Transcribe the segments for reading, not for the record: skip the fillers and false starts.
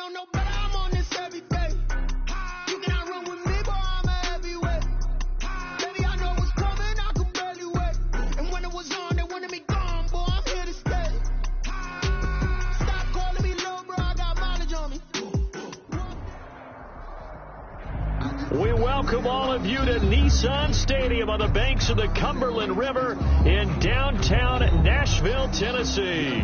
know no better, I'm on this every day. You cannot run with me, boy, I'm a heavyweight. Baby, I know what's coming, I could barely wait. And when it was on, they wanted me gone, boy, I'm here to stay. Stop calling me low, bro, I got mileage on me. We welcome all of you to Nissan Stadium on the banks of the Cumberland River in downtown Nashville, Tennessee.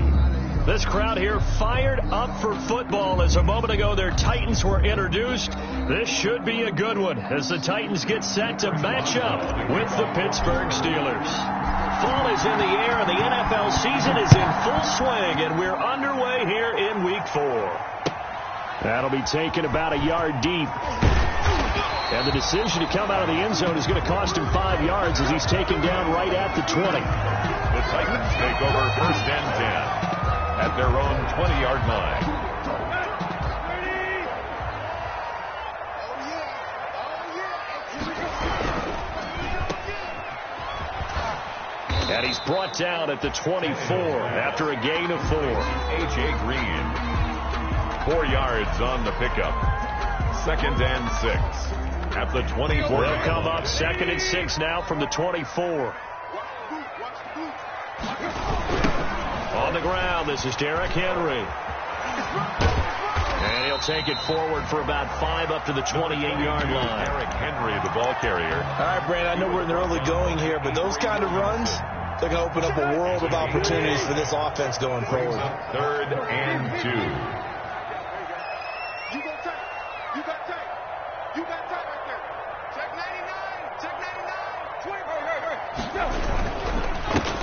This crowd here fired up for football as a moment ago their Titans were introduced. This should be a good one as the Titans get set to match up with the Pittsburgh Steelers. Fall is in the air and the NFL season is in full swing, and we're underway here in Week 4. That'll be taken about a yard deep. And the decision to come out of the end zone is going to cost him 5 yards as he's taken down right at the 20. The Titans take over first and 10 at their own 20-yard line. And he's brought down at the 24 after a gain of 4. A.J. Green. 4 yards on the pickup. Second and 6. At the 24. They'll come up second and 6 now from the 24. On the ground, this is Derrick Henry. And he'll take it forward for about 5 up to the 28-yard line. Derrick Henry, the ball carrier. All right, Brandon, I know we're in the early going here, but those kind of runs, they're going to open up a world of opportunities for this offense going forward. Third and 2.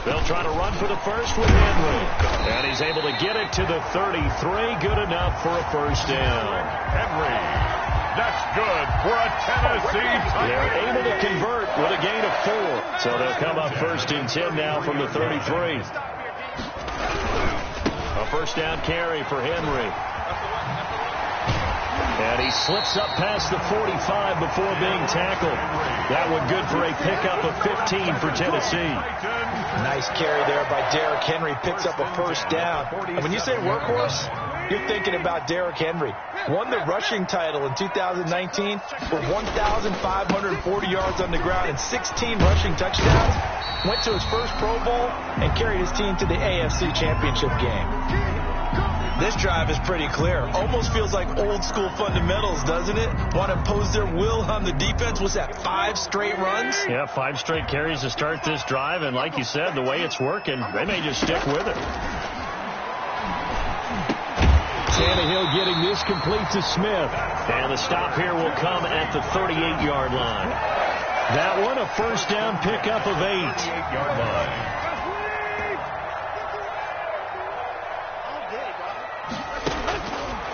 They'll try to run for the first with Henry. And he's able to get it to the 33. Good enough for a first down. Henry. That's good for a Tennessee touchdown. They're able to convert with a gain of 4. So they'll come up first and 10 now from the 33. A first down carry for Henry. And he slips up past the 45 before being tackled. That one good for a pickup of 15 for Tennessee. Nice carry there by Derrick Henry. Picks up a first down. And when you say workhorse, you're thinking about Derrick Henry. Won the rushing title in 2019 with 1,540 yards on the ground and 16 rushing touchdowns. Went to his first Pro Bowl and carried his team to the AFC Championship game. This drive is pretty clear. Almost feels like old school fundamentals, doesn't it? Want to impose their will on the defense. Was that 5 straight runs? Yeah, 5 straight carries to start this drive. And like you said, the way it's working, they may just stick with it. Tannehill getting this complete to Smith. And the stop here will come at the 38-yard line. That one a first down pickup of 8. 38-yard line.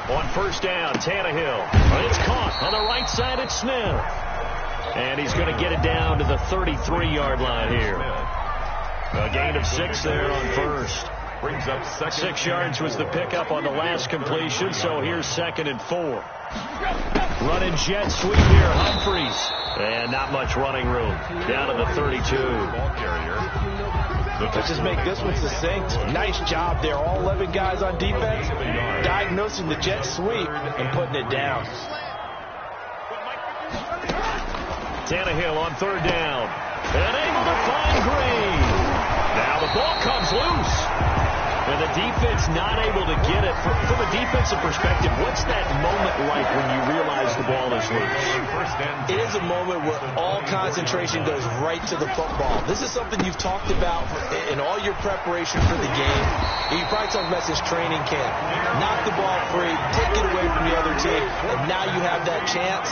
On first down, Tannehill. It's caught on the right side at Smith. And he's going to get it down to the 33-yard line here. A gain of 6 there on first. Brings up 6 yards was the pickup on the last completion, so here's 2nd and 4. Running jet sweep here, Humphreys. And not much running room. Down to the 32. Ball carrier. Let's just make this one succinct. Nice job there. All 11 guys on defense diagnosing the jet sweep and putting it down. Tannehill on third down. And able to find Green. Now the ball comes loose. And the defense not able to get it. From a defensive perspective, what's that moment like when you realize the ball is loose? It is a moment where all concentration goes right to the football. This is something you've talked about in all your preparation for the game. You probably talked about this training camp. Knock the ball free, take it away from the other team, and now you have that chance.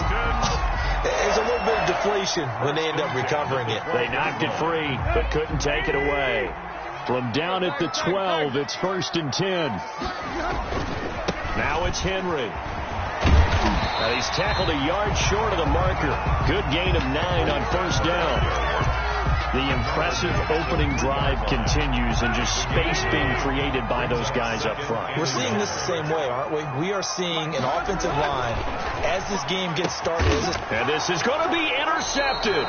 There's a little bit of deflation when they end up recovering it. They knocked it free, but couldn't take it away. From down at the 12, it's 1st and 10. Now it's Henry. He's tackled a yard short of the marker. Good gain of 9 on first down. The impressive opening drive continues and just space being created by those guys up front. We're seeing this the same way, aren't we? We are seeing an offensive line as this game gets started. And this is going to be intercepted.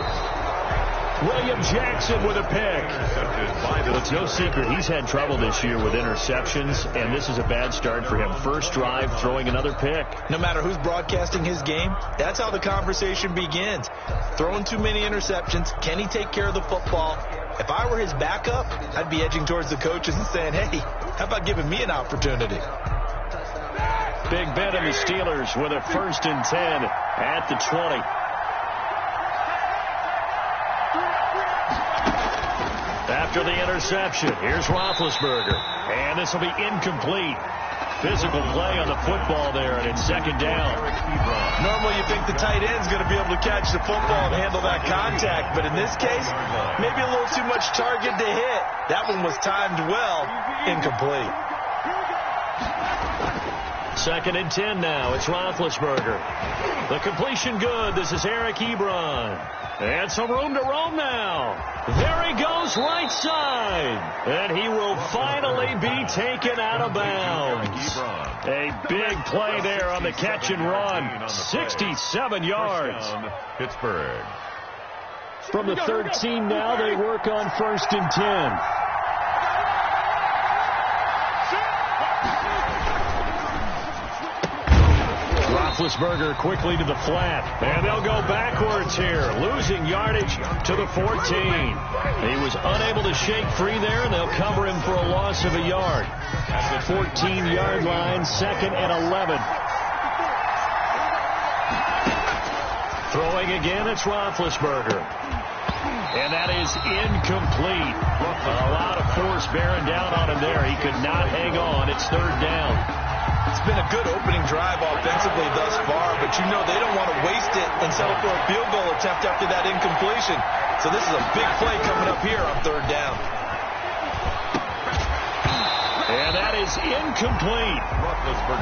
William Jackson with a pick. It's no secret he's had trouble this year with interceptions, and this is a bad start for him. First drive, throwing another pick. No matter who's broadcasting his game, that's how the conversation begins. Throwing too many interceptions. Can he take care of the football? If I were his backup, I'd be edging towards the coaches and saying, hey, how about giving me an opportunity? Big Ben and the Steelers with a 1st and 10 at the 20. After the interception, here's Roethlisberger. And this will be incomplete. Physical play on the football there, and it's 2nd down. Normally you think the tight end's going to be able to catch the football and handle that contact, but in this case, maybe a little too much target to hit. That one was timed well, incomplete. 2nd and 10 now. It's Roethlisberger. The completion good. This is Eric Ebron. And some room to roam now. There he goes, right side. And he will finally be taken out of bounds. A big play there on the catch and run. 67 yards. Pittsburgh. From the 13 now, they work on 1st and 10. Roethlisberger quickly to the flat, and they'll go backwards here, losing yardage to the 14. He was unable to shake free there, and they'll cover him for a loss of a yard. At the 14-yard line, 2nd and 11. Throwing again, it's Roethlisberger. And that is incomplete. A lot of force bearing down on him there. He could not hang on. It's 3rd down. It's been a good opening drive offensively thus far, but you know they don't want to waste it and settle for a field goal attempt after that incompletion. So this is a big play coming up here on 3rd down. And that is incomplete.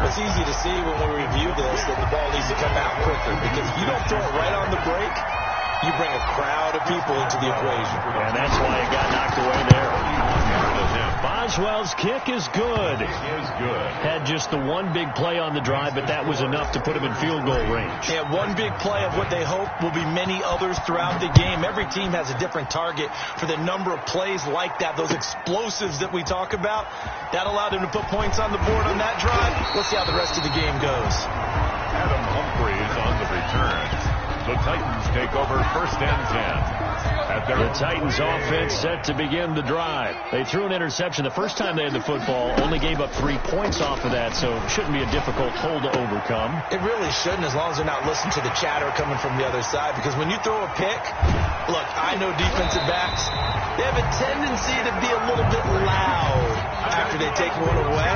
It's easy to see when we review this that the ball needs to come out quicker, because if you don't throw it right on the break, you bring a crowd of people into the equation. And that's why it got knocked away there. Boswell's kick is good. Had just the one big play on the drive, but that was enough to put him in field goal range. Yeah, one big play of what they hope will be many others throughout the game. Every team has a different target for the number of plays like that, those explosives that we talk about. That allowed him to put points on the board on that drive. Let's see how the rest of the game goes. Adam Humphries on the return. The Titans take over 1st and 10. The Titans offense set to begin the drive. They threw an interception the first time they had the football, only gave up 3 points off of that, so it shouldn't be a difficult hole to overcome. It really shouldn't, as long as they're not listening to the chatter coming from the other side, because when you throw a pick, look, I know defensive backs, they have a tendency to be a little bit loud after they take one away,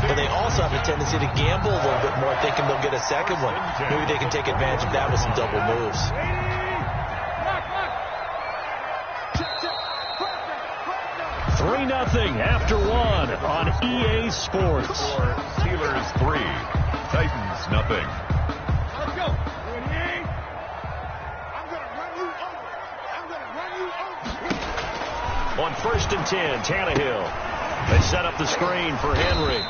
but they also have a tendency to gamble a little bit more, thinking they'll get a second one. Maybe they can take advantage of that with some double moves. 3-0 after 1 on EA Sports. Steelers 3, Titans 0. Let's go. I'm going to run you over. I'm going to run you over. On 1st and 10, Tannehill. They set up the screen for Henry.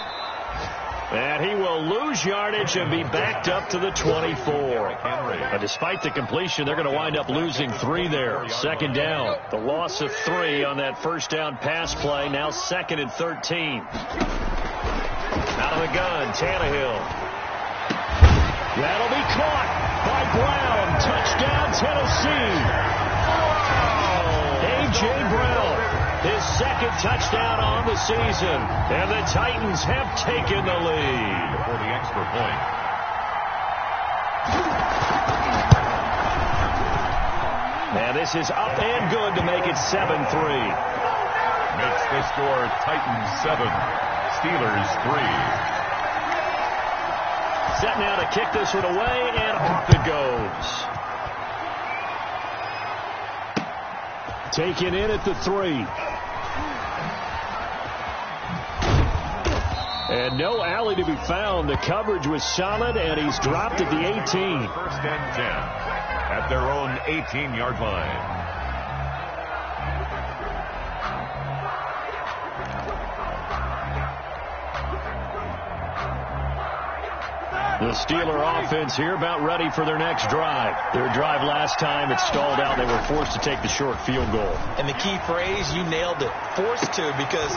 And he will lose yardage and be backed up to the 24. But despite the completion, they're going to wind up losing 3 there. 2nd down. The loss of 3 on that 1st down pass play. Now 2nd and 13. Out of the gun, Tannehill. That'll be caught by Brown. Touchdown, Tennessee. A.J. Brown. His 2nd touchdown on the season. And the Titans have taken the lead. For the extra point. And this is up and good to make it 7-3. Makes the score Titans 7, Steelers 3. Set now to kick this one away, and off it goes. Taken in at the 3. And no alley to be found. The coverage was solid, and he's dropped at the 18. 1st and 10 at their own 18-yard line. The Steeler offense here about ready for their next drive. Their drive last time, it stalled out. They were forced to take the short field goal. And the key phrase, you nailed it. Forced to, because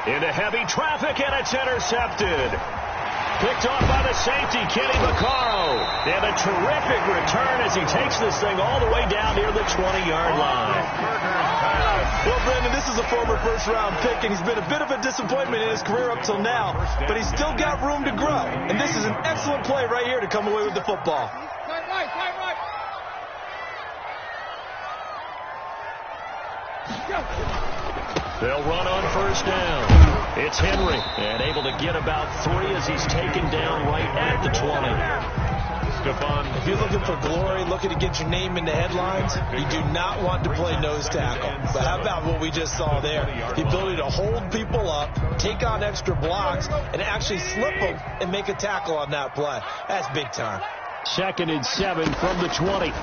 into heavy traffic, and it's intercepted. Picked off by the safety, Kenny Vaccaro. And a terrific return as he takes this thing all the way down near the 20-yard line. Well, Brandon, this is a former first-round pick, and he's been a bit of a disappointment in his career up till now, but he's still got room to grow. And this is an excellent play right here to come away with the football. They'll run on first down. It's Henry, and able to get about 3 as he's taken down right at the 20. If you're looking for glory, looking to get your name in the headlines, you do not want to play nose tackle. But how about what we just saw there? The ability to hold people up, take on extra blocks, and actually slip them and make a tackle on that play. That's big time. 2nd and 7 from the 20.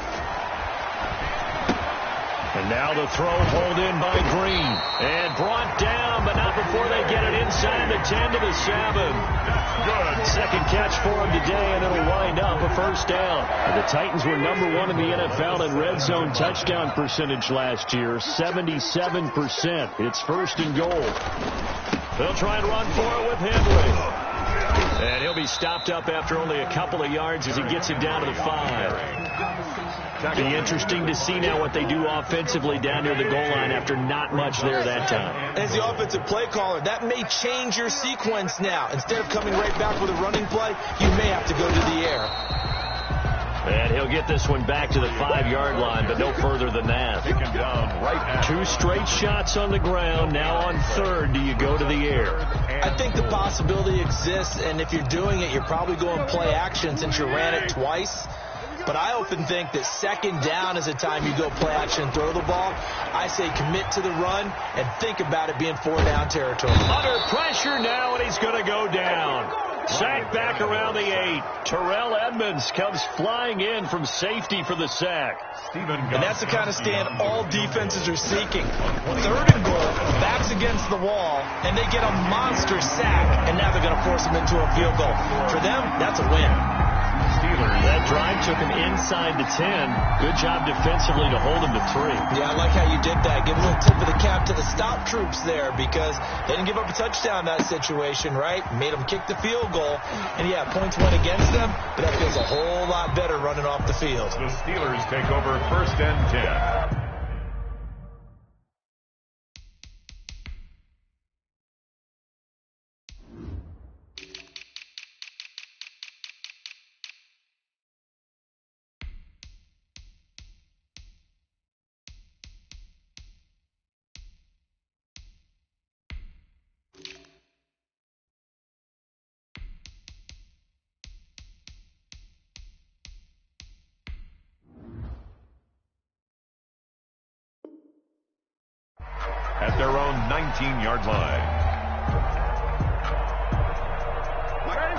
And now the throw pulled in by Green. And brought down, but not before they get it inside the 10 to the 7. Good. Second catch for him today, and it'll wind up a first down. And the Titans were number 1 in the NFL in red zone touchdown percentage last year, 77%. It's 1st and goal. They'll try and run for it with Henry. And he'll be stopped up after only a couple of yards as he gets it down to the 5. It'll be interesting to see now what they do offensively down near the goal line after not much there that time. As the offensive play caller, that may change your sequence now. Instead of coming right back with a running play, you may have to go to the air. And he'll get this one back to the 5-yard line, but no further than that. Two straight shots on the ground. Now on 3rd, do you go to the air? I think the possibility exists, and if you're doing it, you're probably going play action since you ran it twice. But I often think that 2nd down is the time you go play action and throw the ball. I say commit to the run and think about it being 4-down territory. Under pressure now, and he's going to go down. Sack back around the 8. Terrell Edmonds comes flying in from safety for the sack. And that's the kind of stand all defenses are seeking. 3rd and goal, backs against the wall, and they get a monster sack, and now they're going to force them into a field goal. For them, that's a win. That drive took him inside the 10. Good job defensively to hold him to 3. Yeah, I like how you did that. Give a little tip of the cap to the stop troops there because they didn't give up a touchdown in that situation, right? Made them kick the field goal. And, yeah, points went against them, but that feels a whole lot better running off the field. The Steelers take over 1st and 10. At their own 19-yard line.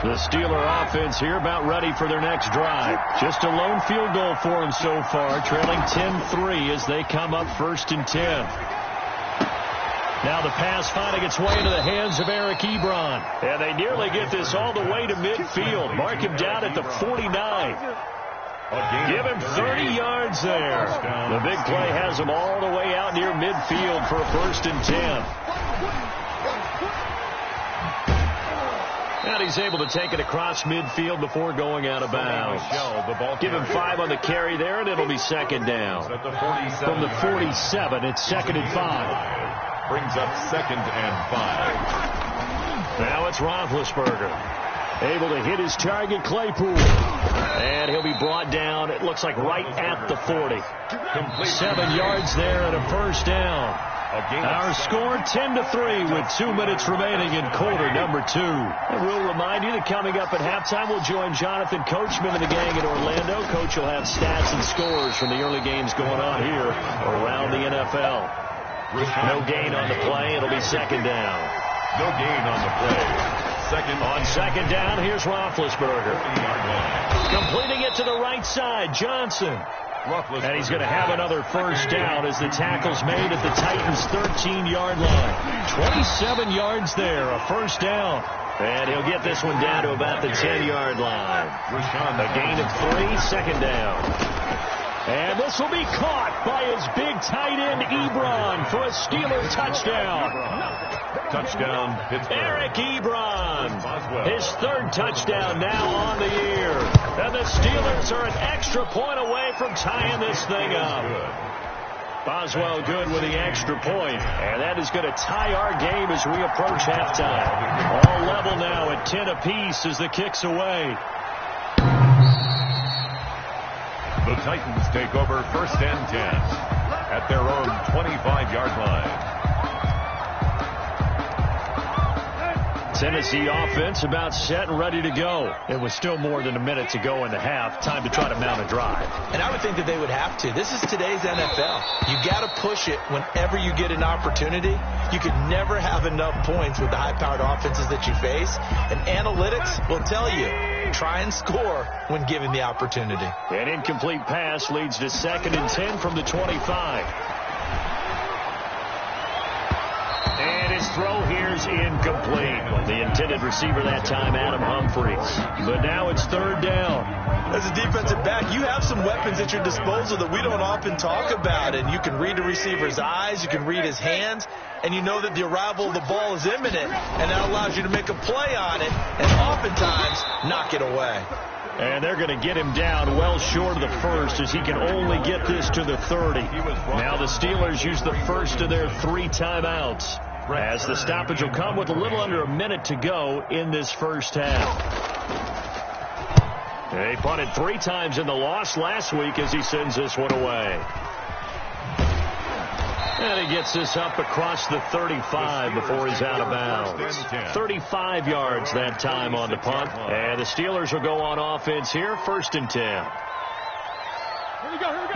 The Steeler offense here about ready for their next drive. Just a lone field goal for them so far, trailing 10-3 as they come up 1st and 10. Now the pass finding its way into the hands of Eric Ebron. And they nearly get this all the way to midfield. Mark him down at the 49. Give him 30 yards there. The big play has him all the way out near midfield for a 1st and 10. And he's able to take it across midfield before going out of bounds. Give him 5 on the carry there, and it'll be 2nd down. From the 47, it's 2nd and 5. Brings up 2nd and 5. Now it's Roethlisberger. Able to hit his target, Claypool. And he'll be brought down, it looks like right at the 40. 7 yards there and a 1st down. Our score 10-3 with 2 minutes remaining in quarter number 2. And we'll remind you that coming up at halftime, we'll join Jonathan Coachman and the gang in Orlando. Coach will have stats and scores from the early games going on here around the NFL. No gain on the play. It'll be 2nd down. No gain on the play. On 2nd down, here's Roethlisberger. Completing it to the right side, Johnson. And he's going to have another 1st down as the tackle's made at the Titans' 13-yard line. 27 yards there, a 1st down. And he'll get this one down to about the 10-yard line. A gain of 3, second down. And this will be caught by his big tight end, Ebron, for a Steeler touchdown. Touchdown, Pittsburgh. Eric Ebron, his third touchdown now on the year. And the Steelers are an extra point away from tying this thing up. Boswell good with the extra point, and that is going to tie our game as we approach halftime. All level now at 10 apiece as the kick's away. The Titans take over 1st and 10 at their own 25-yard line. Tennessee offense about set and ready to go. It was still more than a minute to go in the half. Time to try to mount a drive. And I would think that they would have to. This is today's NFL. You got to push it whenever you get an opportunity. You could never have enough points with the high-powered offenses that you face. And analytics will tell you, try and score when given the opportunity. An incomplete pass leads to 2nd and 10 from the 25. And his throw here's incomplete. The intended receiver that time, Adam Humphries. But now it's 3rd down. As a defensive back, you have some weapons at your disposal that we don't often talk about. And you can read the receiver's eyes, you can read his hands, and you know that the arrival of the ball is imminent. And that allows you to make a play on it and oftentimes knock it away. And they're going to get him down well short of the first as he can only get this to the 30. Now the Steelers use the first of their 3 timeouts as the stoppage will come with a little under a minute to go in this first half. They punted 3 times in the loss last week as he sends this one away. And he gets this up across the 35 before he's out of bounds. 35 yards that time on the punt. And the Steelers will go on offense here, 1st and 10.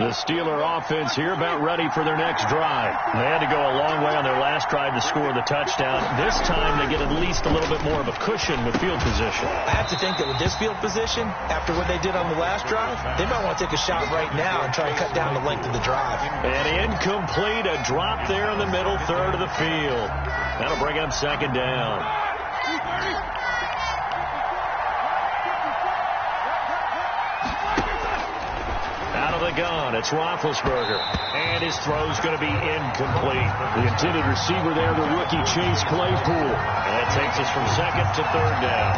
The Steeler offense here about ready for their next drive. They had to go a long way on their last drive to score the touchdown. This time they get at least a little bit more of a cushion with field position. I have to think that with this field position, after what they did on the last drive, they might want to take a shot right now and try and cut down the length of the drive. And incomplete, a drop there in the middle third of the field. That'll bring up 2nd down. Gun. It's Roethlisberger. And his throw's going to be incomplete. The intended receiver there, the rookie Chase Claypool. And that takes us from 2nd to 3rd down.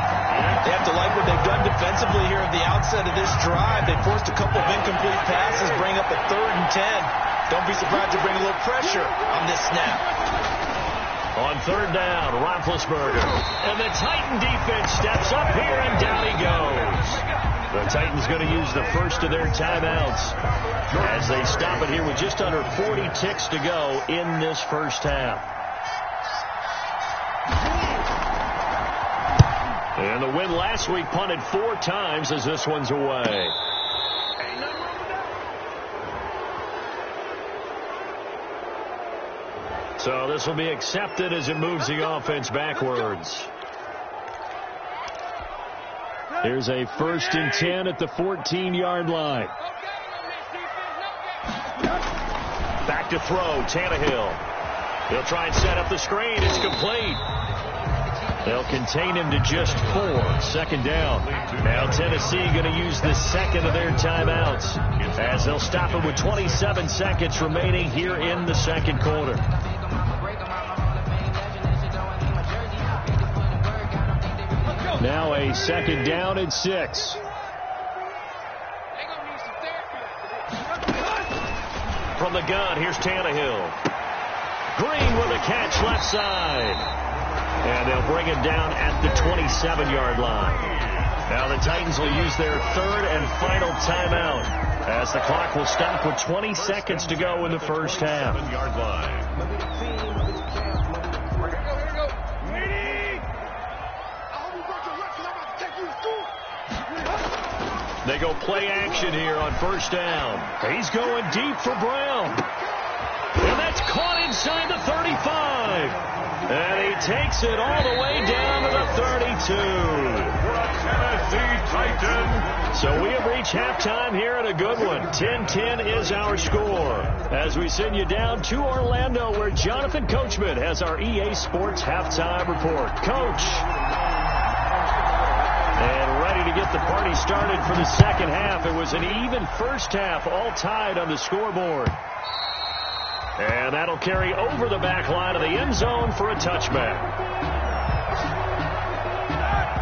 They have to like what they've done defensively here at the outset of this drive. They forced a couple of incomplete passes, bring up a 3rd and 10. Don't be surprised to bring a little pressure on this snap. On 3rd down, Roethlisberger. And the Titan defense steps up here, and down he goes. The Titans going to use the first of their timeouts as they stop it here with just under 40 ticks to go in this first half. And the win last week punted 4 times as this one's away. So this will be accepted as it moves the offense backwards. Here's a 1st and 10 at the 14-yard line. Back to throw, Tannehill. He'll try and set up the screen. It's complete. They'll contain him to just 4. 2nd down. Now Tennessee going to use the 2nd of their timeouts as they'll stop it with 27 seconds remaining here in the 2nd quarter. Now a 2nd down and 6. From the gun, here's Tannehill. Green with a catch left side. And they'll bring him down at the 27-yard line. Now the Titans will use their 3rd and final timeout as the clock will stop with 20 seconds to go in the first half. 7-yard line. They go play action here on 1st down. He's going deep for Brown. And that's caught inside the 35. And he takes it all the way down to the 32. Tennessee Titans. So we have reached halftime here at a good one. 10-10 is our score. As we send you down to Orlando where Jonathan Coachman has our EA Sports halftime report. Coach. And ready to get the party started for the second half. It was an even first half, all tied on the scoreboard. And that'll carry over the back line of the end zone for a touchback.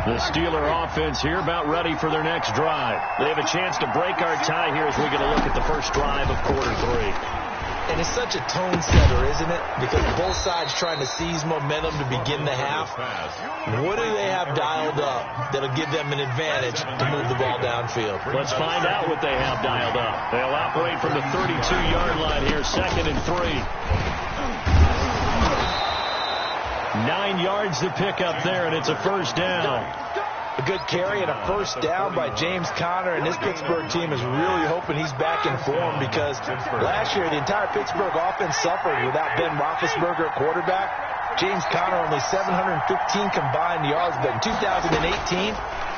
The Steeler offense here about ready for their next drive. They have a chance to break our tie here as we get a look at the first drive of quarter 3. And it's such a tone setter, isn't it? Because both sides trying to seize momentum to begin the half. What do they have dialed up that'll give them an advantage to move the ball downfield? Let's find out what they have dialed up. They'll operate from the 32-yard line here, 2nd and 3. 9 yards to pick up there, and it's a first down. A good carry and a first down by James Conner, and this Pittsburgh team is really hoping he's back in form because last year the entire Pittsburgh offense suffered without Ben Roethlisberger at quarterback. James Conner only 715 combined yards, but in 2018,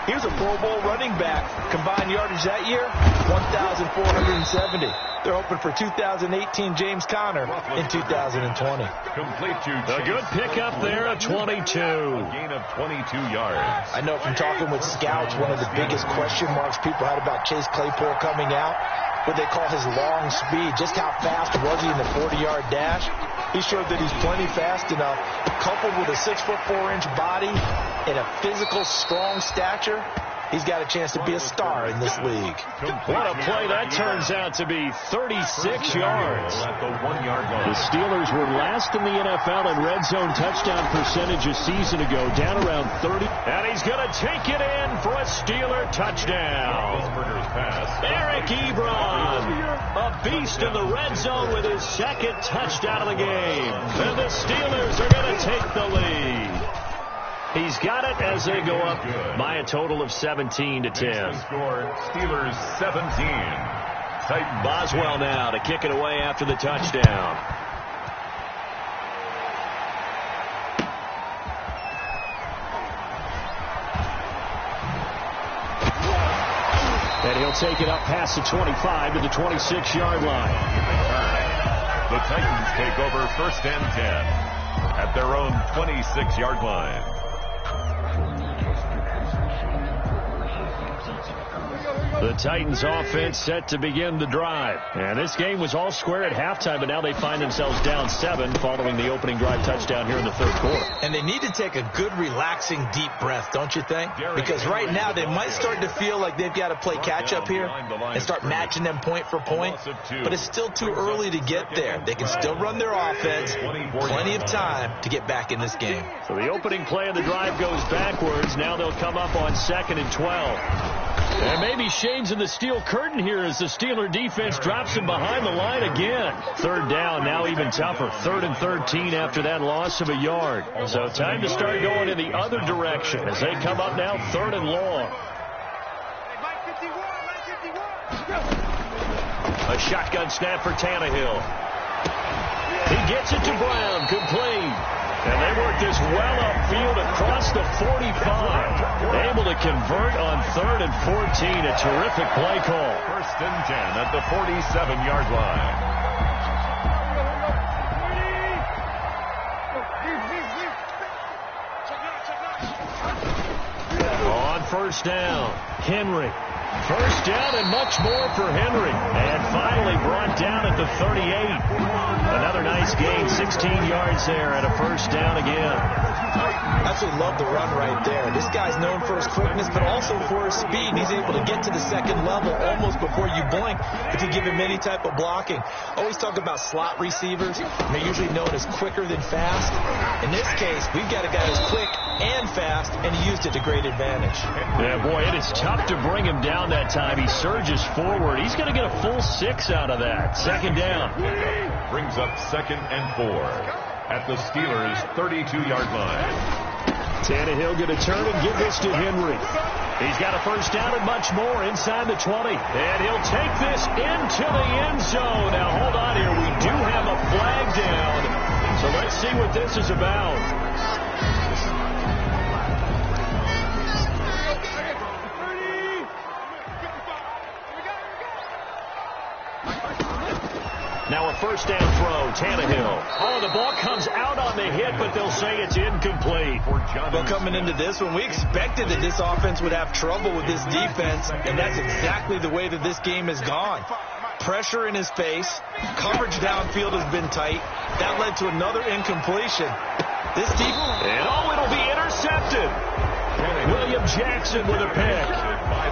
he was a Pro Bowl running back. Combined yardage that year, 1,470. They're hoping for 2018 James Conner in 2020. Complete to a good pickup there at 22. A gain of 22 yards. I know from talking with scouts, one of the biggest question marks people had about Chase Claypool coming out, what they call his long speed. Just how fast was he in the 40-yard dash? He showed that he's plenty fast enough, coupled with a 6'4" body and a physical, strong stature. He's got a chance to be a star in this league. What a play that turns out to be, 36 yards. The Steelers were last in the NFL in red zone touchdown percentage a season ago, down around 30. And he's going to take it in for a Steeler touchdown. Eric Ebron, a beast in the red zone with his second touchdown of the game. And the Steelers are going to take the lead. He's got it as they go up by a total of 17-10. Steelers 17. Boswell now to kick it away after the touchdown. And he'll take it up past the 25 to the 26-yard line. The Titans take over 1st and 10 at their own 26-yard line. The Titans offense set to begin the drive. And this game was all square at halftime, but now they find themselves down 7 following the opening drive touchdown here in the 3rd quarter. And they need to take a good, relaxing, deep breath, don't you think? Because right now they might start to feel like they've got to play catch-up here and start matching them point for point. But it's still too early to get there. They can still run their offense. Plenty of time to get back in this game. So the opening play of the drive goes backwards. Now they'll come up on 2nd and 12. And maybe shades in the steel curtain here as the Steeler defense drops him behind the line again. 3rd down, now even tougher. 3rd and 13 after that loss of a yard. So time to start going in the other direction as they come up now 3rd and long. A shotgun snap for Tannehill. He gets it to Brown, complete. And they work this well upfield across the 45. Able to convert on 3rd and 14. A terrific play call. 1st and 10 at the 47-yard line. On 1st down, Henry. 1st down and much more for Henry. And finally brought down at the 38. Another nice gain, 16 yards there and a 1st down again. Absolutely love the run right there. This guy's known for his quickness, but also for his speed. And he's able to get to the 2nd level almost before you blink if you give him any type of blocking. Always talk about slot receivers. They're usually known as quicker than fast. In this case, we've got a guy who's quick and fast, and he used it to great advantage. Yeah, boy, it is tough to bring him down that time. He surges forward. He's going to get a full 6 out of that. 2nd down. Brings up 2nd and 4 at the Steelers' 32-yard line. Tannehill going to turn and give this to Henry. He's got a 1st down and much more inside the 20. And he'll take this into the end zone. Now, hold on here. We do have a flag down. So let's see what this is about. Now a first down throw, Tannehill. Oh, the ball comes out on the hit, but they'll say it's incomplete. Well, coming into this one, we expected that this offense would have trouble with this defense, and that's exactly the way that this game has gone. Pressure in his face. Coverage downfield has been tight. That led to another incompletion. This defense... And it'll be intercepted. William Jackson with a pick.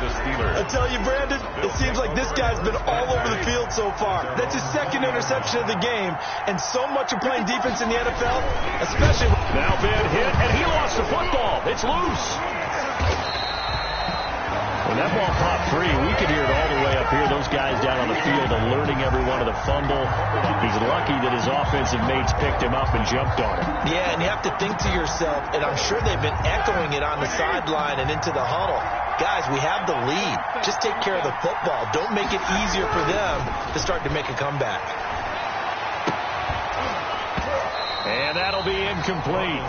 I tell you, Brandon, it seems like this guy's been all over the field so far. That's his second interception of the game, and so much of playing defense in the NFL, especially... Now Ben hit, and he lost the football. It's loose. When that ball popped free, we could hear it all the way up here. Those guys down on the field alerting everyone of the fumble. He's lucky that his offensive mates picked him up and jumped on him. Yeah, and you have to think to yourself, and I'm sure they've been echoing it on the sideline and into the huddle. Guys, we have the lead. Just take care of the football. Don't make it easier for them to start to make a comeback. And that'll be incomplete.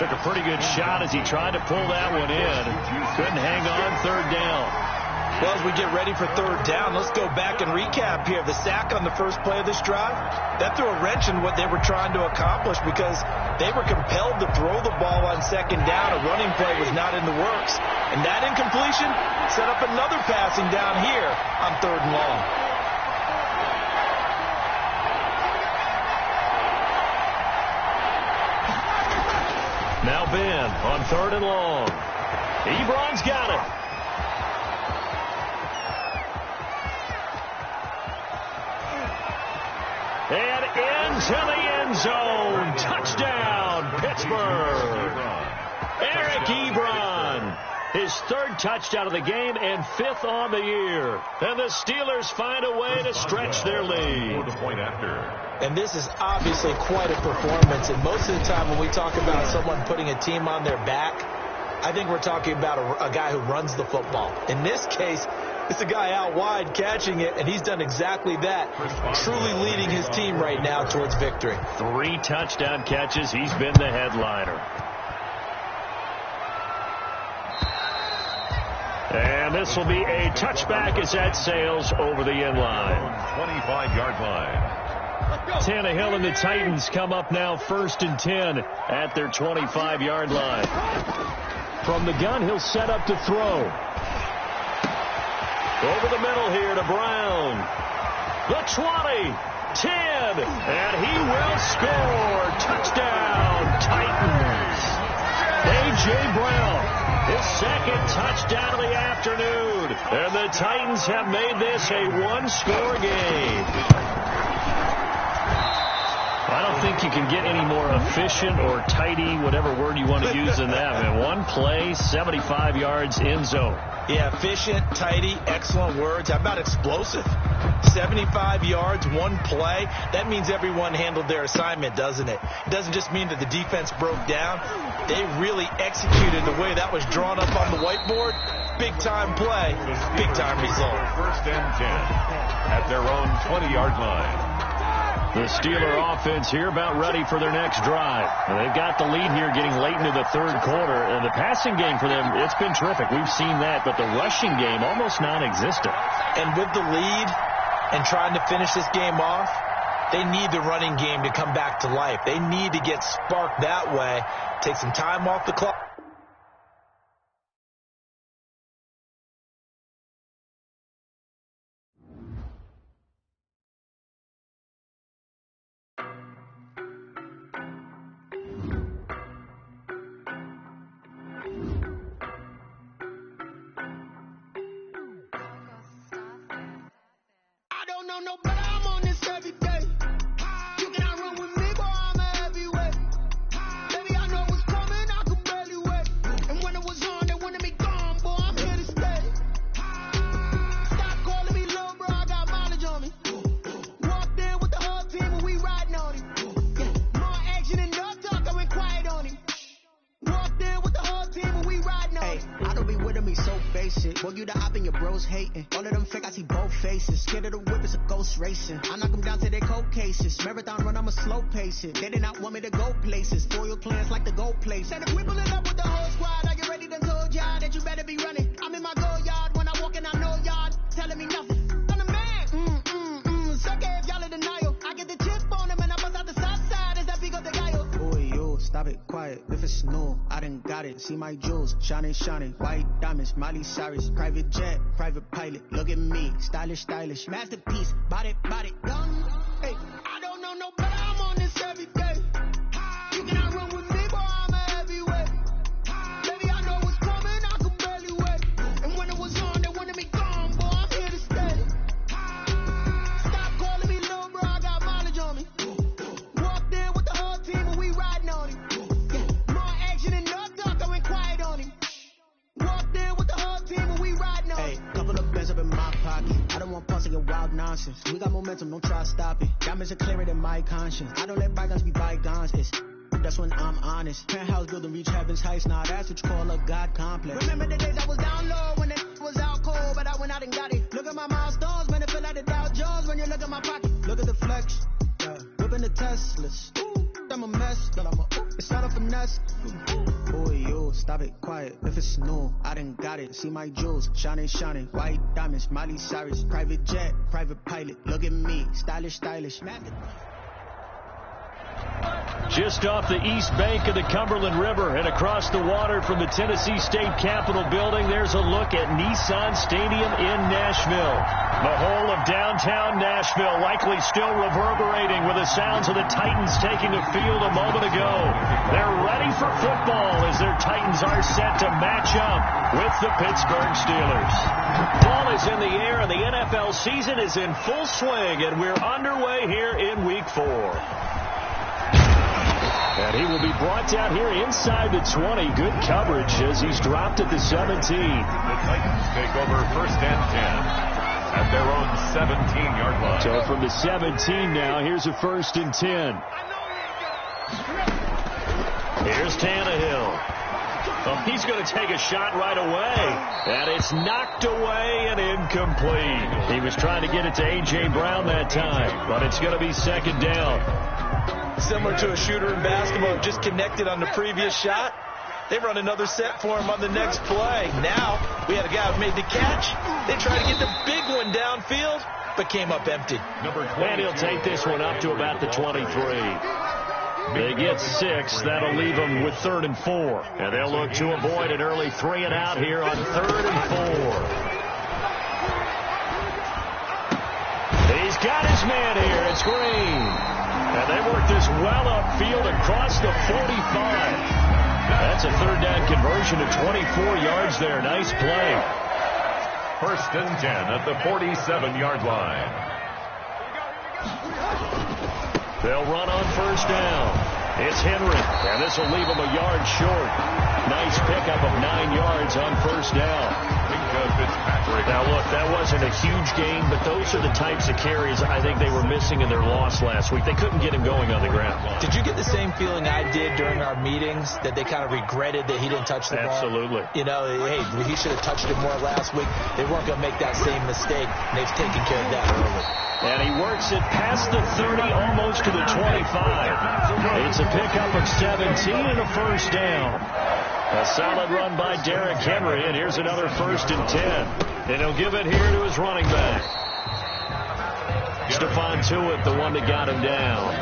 Took a pretty good shot as he tried to pull that one in. Couldn't hang on third down. Well, as we get ready for third down, let's go back and recap here. The sack on the first play of this drive, that threw a wrench in what they were trying to accomplish because they were compelled to throw the ball on second down. A running play was not in the works. And that incompletion set up another passing down here on third and long. Now Ben on third and long. Ebron's got it. And into the end zone. Touchdown, Pittsburgh. Eric Ebron. His third touchdown of the game and fifth on the year. And the Steelers find a way to stretch their lead. And this is obviously quite a performance. And most of the time when we talk about someone putting a team on their back, I think we're talking about a guy who runs the football. In this case, it's a guy out wide catching it, and he's done exactly that, truly leading his team right now towards victory. 3 touchdown catches. He's been the headliner. And this will be a touchback as that sails over the end line. 25-yard line. Tannehill and the Titans come up now 1st and 10 at their 25-yard line. From the gun, he'll set up to throw. Over the middle here to Brown. The 20, 10, and he will score. Touchdown, Titans. A.J. Brown, his second touchdown of the afternoon. And the Titans have made this a one-score game. I don't think you can get any more efficient or tidy, whatever word you want to use in that. Man, one play, 75 yards, end zone. Yeah, efficient, tidy, excellent words. How about explosive? 75 yards, one play. That means everyone handled their assignment, doesn't it? It doesn't just mean that the defense broke down. They really executed the way that was drawn up on the whiteboard. Big-time play, big-time result. 1st and 10 at their own 20-yard line. The Steeler offense here about ready for their next drive. And they've got the lead here getting late into the third quarter. And the passing game for them, it's been terrific. We've seen that. But the rushing game, almost non-existent. And with the lead and trying to finish this game off, they need the running game to come back to life. They need to get sparked that way, take some time off the clock. Boy, you the op and your bros hating. All of them fake, I see both faces. Scared of the whip, it's a ghost racing. I knock them down to their cold cases. Marathon run, I'ma slow pace it. They did not want me to go places. Foil plans like the gold place. And if we pulling up with the whole squad, are you ready? Done told y'all that you better be running. I'm in my go yard when I walk in, I know y'all telling me nothing. I'm the man. Suck it if y'all in denial. it. See my jewels, shining, shining. White diamonds, Miley Cyrus. Private jet, private pilot. Look at me, stylish, stylish. Masterpiece, body, body. Hey, I don't know no better. I'm on this every day. You cannot run with me, boy. I'm a heavyweight. Baby, I know what's coming. I can barely wait. And when it was on, they wanted me gone, boy. I'm here to stay. Stop calling me little bro. I got mileage on me. Walked in with the whole team and we riding on him. More action and no talk. I went quiet on him. Walked in with the whole team and we riding on him. Hey, couple of bands up in my pocket. I don't want pulse to get wild nonsense. We got momentum, don't try to stop it. Diamonds are clearer than my conscience. I don't let bygones be bygones. That's when I'm honest. Penthouse building reach heaven's heights. Now that's what you call a God complex. Remember the days I was down low when it was out cold, but I went out and got it. Look at my milestones, man, it feel like the Dow Jones when you look at my pocket. Look at the flex, whipping the Teslas. I'm a mess, but it's not a finesse. Boy, you stop it, quiet. If it's new, I done got it. See my jewels, shining, shining. White diamonds, Miley Cyrus. Private jet, private pilot. Look at me, stylish, stylish. Just off the east bank of the Cumberland River and across the water from the Tennessee State Capitol building, there's a look at Nissan Stadium in Nashville. The whole of downtown Nashville likely still reverberating with the sounds of the Titans taking the field a moment ago. They're ready for football as their Titans are set to match up with the Pittsburgh Steelers. Ball is in the air and the NFL season is in full swing, and we're underway here in Week 4. And he will be brought down here inside the 20. Good coverage as he's dropped at the 17. The Titans take over first and 10 at their own 17-yard line. So from the 17 now, here's a first and 10. Here's Tannehill. Oh, he's going to take a shot right away. And it's knocked away and incomplete. He was trying to get it to A.J. Brown that time, but it's going to be second down. Similar to a shooter in basketball, just connected on the previous shot. They run another set for him on the next play. Now, we had a guy who made the catch. They tried to get the big one downfield, but came up empty. And he'll take this one up to about the 23. They get 6. That'll leave them with 3rd and 4. And they'll look to avoid an early 3 and out here on 3rd and 4. He's got his man here. It's Green. And they work this well upfield across the 45. That's a 3rd down conversion to 24 yards there. Nice play. First and 10 at the 47-yard line. They'll run on first down. It's Henry, and this will leave him a yard short. Nice pickup of 9 yards on first down. Now, look, that wasn't a huge gain, but those are the types of carries I think they were missing in their loss last week. They couldn't get him going on the ground. Did you get the same feeling I did during our meetings, that they kind of regretted that he didn't touch the ball? Absolutely. You know, hey, he should have touched it more last week. They weren't going to make that same mistake, and they've taken care of that early. And he works it past the 30, almost to the 25. It's a pickup of 17 and a first down. A solid run by Derrick Henry, and here's another first and 10. And he'll give it here to his running back. Stephon Tuitt, the one that got him down.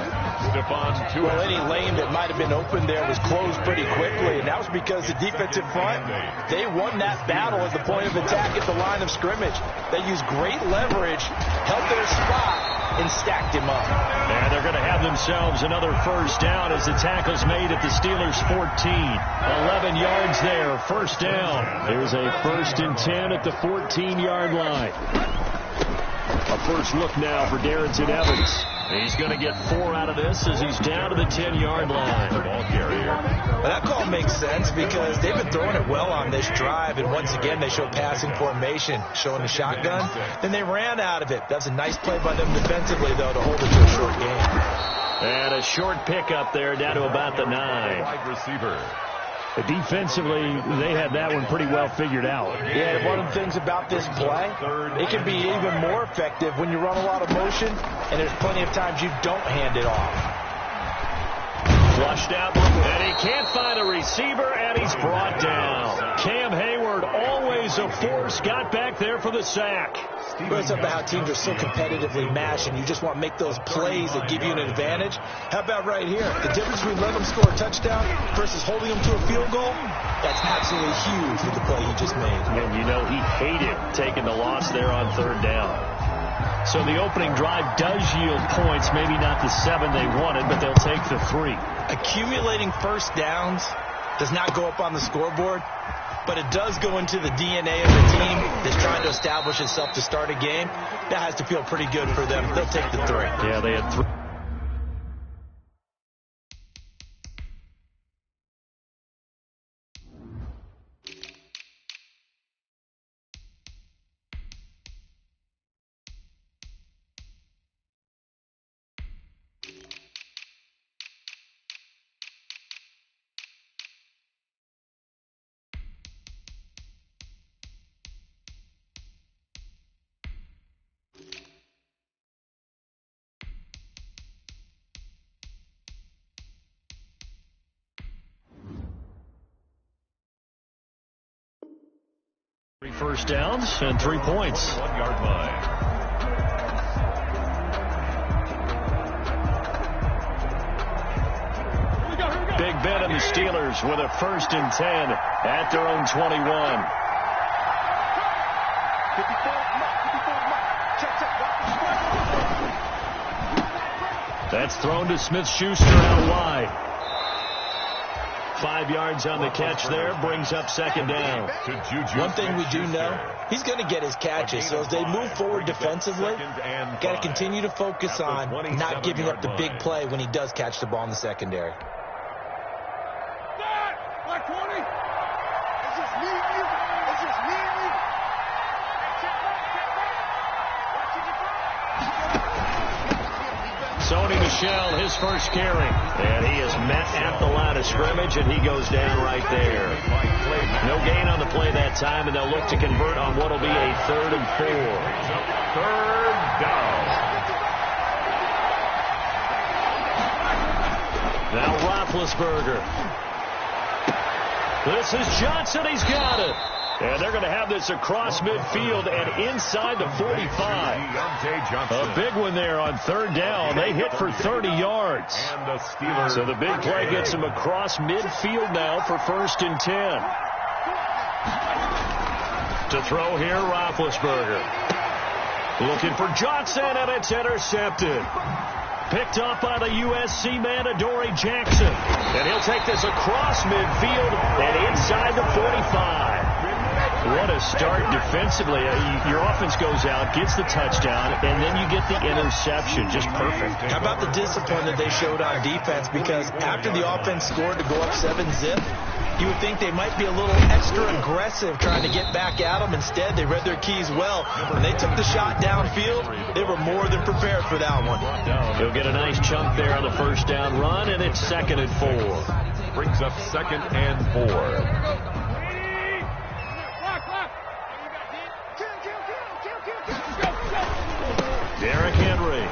Stephon Tuitt. Well, any lane that might have been open there was closed pretty quickly, and that was because the defensive front, they won that battle as the point of attack at the line of scrimmage. They used great leverage, held their spot, and stacked him up. And they're going to have themselves another first down as the tackle's made at the Steelers' 14. 11 yards there, first down. Here's a first and 10 at the 14-yard line. A first look now for Darrington Evans. He's going to get 4 out of this as he's down to the 10-yard line. The ball carrier. Well, that call makes sense because they've been throwing it well on this drive, and once again they show passing formation, showing the shotgun. Then they ran out of it. That's a nice play by them defensively, though, to hold it to a short game. And a short pickup there down to about the 9. Wide receiver. Defensively, they had that one pretty well figured out. Yeah, one of the things about this play, it can be even more effective when you run a lot of motion, and there's plenty of times you don't hand it off. Flushed out, and he can't find a receiver, and he's brought down. Cam Hayward, always a force, got back there for the sack. Well, it's about how teams are so competitively matched, and you just want to make those plays that give you an advantage. How about right here? The difference between letting them score a touchdown versus holding them to a field goal, that's absolutely huge with the play he just made. And you know he hated taking the loss there on third down. So the opening drive does yield points, maybe not the 7 they wanted, but they'll take the 3. Accumulating first downs does not go up on the scoreboard, but it does go into the DNA of the team that's trying to establish itself to start a game. That has to feel pretty good for them. They'll take the 3. Yeah, they had 3. First downs and 3 points. 1 yard line. Big Ben and the Steelers with a 1st and 10 at their own 21. That's thrown to Smith-Schuster out wide. 5 yards on the catch there, brings up 2nd down. One thing we do know, he's going to get his catches. So as they move forward defensively, got to continue to focus on not giving up the big play when he does catch the ball in the secondary. Sony Michel, his first carry. And he is met at the line of scrimmage, and he goes down right there. No gain on the play that time, and they'll look to convert on what will be a 3rd and 4. 3rd down. Now Roethlisberger. This is Johnson. He's got it. And they're going to have this across midfield and inside the 45. A big one there on 3rd down. They hit for 30 yards. So the big play gets them across midfield now for 1st and 10. To throw here, Roethlisberger. Looking for Johnson, and it's intercepted. Picked up by the USC man, Adoree Jackson. And he'll take this across midfield and inside the 45. What a start defensively. Your offense goes out, gets the touchdown, and then you get the interception. Just perfect. How about the discipline that they showed on defense? Because after the offense scored to go up 7-zip, you would think they might be a little extra aggressive trying to get back at them. Instead, they read their keys well. When they took the shot downfield, they were more than prepared for that one. He'll get a nice chunk there on the 1st down run, and it's 2nd and 4. Brings up 2nd and 4. Derrick Henry.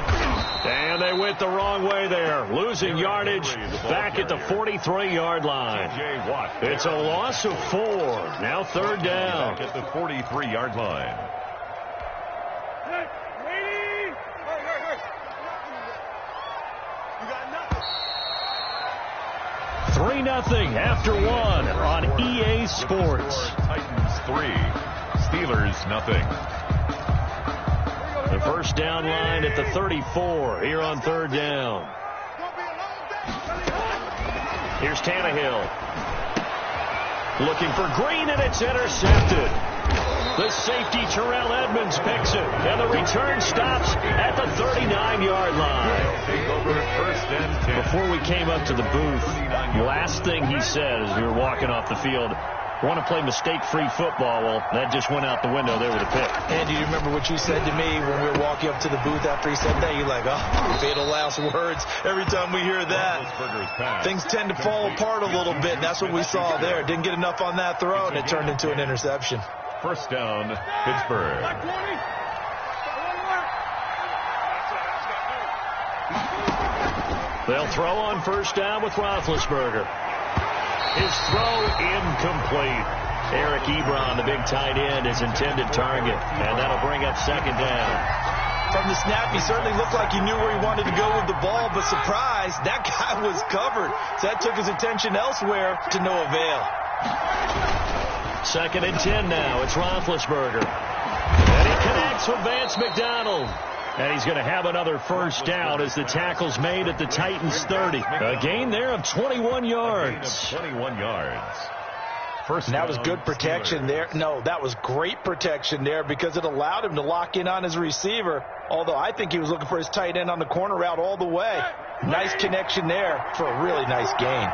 And they went the wrong way there. Losing yardage back at the 43-yard line. It's a loss of 4. Now 3rd down. Back at the 43-yard line. Three 3-0 after 1 on EA Sports. Titans 3, Steelers 0. The 1st down line at the 34 here on 3rd down. Here's Tannehill. Looking for Green, and it's intercepted. The safety, Terrell Edmonds, picks it, and the return stops at the 39-yard line. Take over 1st and 10. Before we came up to the booth, last thing he said as we were walking off the field, want to play mistake-free football. Well, that just went out the window. They were the pick. Andy, do you remember what you said to me when we were walking up to the booth after he said that? You're like, oh, fatal last words. Every time we hear that, things tend to fall apart a little bit. And that's what we saw there. Didn't get enough on that throw, and it turned into an interception. 1st down, Pittsburgh. They'll throw on 1st down with Roethlisberger. His throw incomplete. Eric Ebron, the big tight end, his intended target. And that'll bring bring up second down. From the snap, he certainly looked like he knew where he wanted to go with the ball, but surprise, that guy was covered. So that took his attention elsewhere to no avail. Second and 10 now. It's Roethlisberger. And he connects with Vance McDonald. And he's going to have another first down as the tackle's made at the Titans' 30. A gain there of 21 yards. 21 yards. And that was good protection there. No, that was great protection there because it allowed him to lock in on his receiver, although I think he was looking for his tight end on the corner route all the way. Nice connection there for a really nice gain.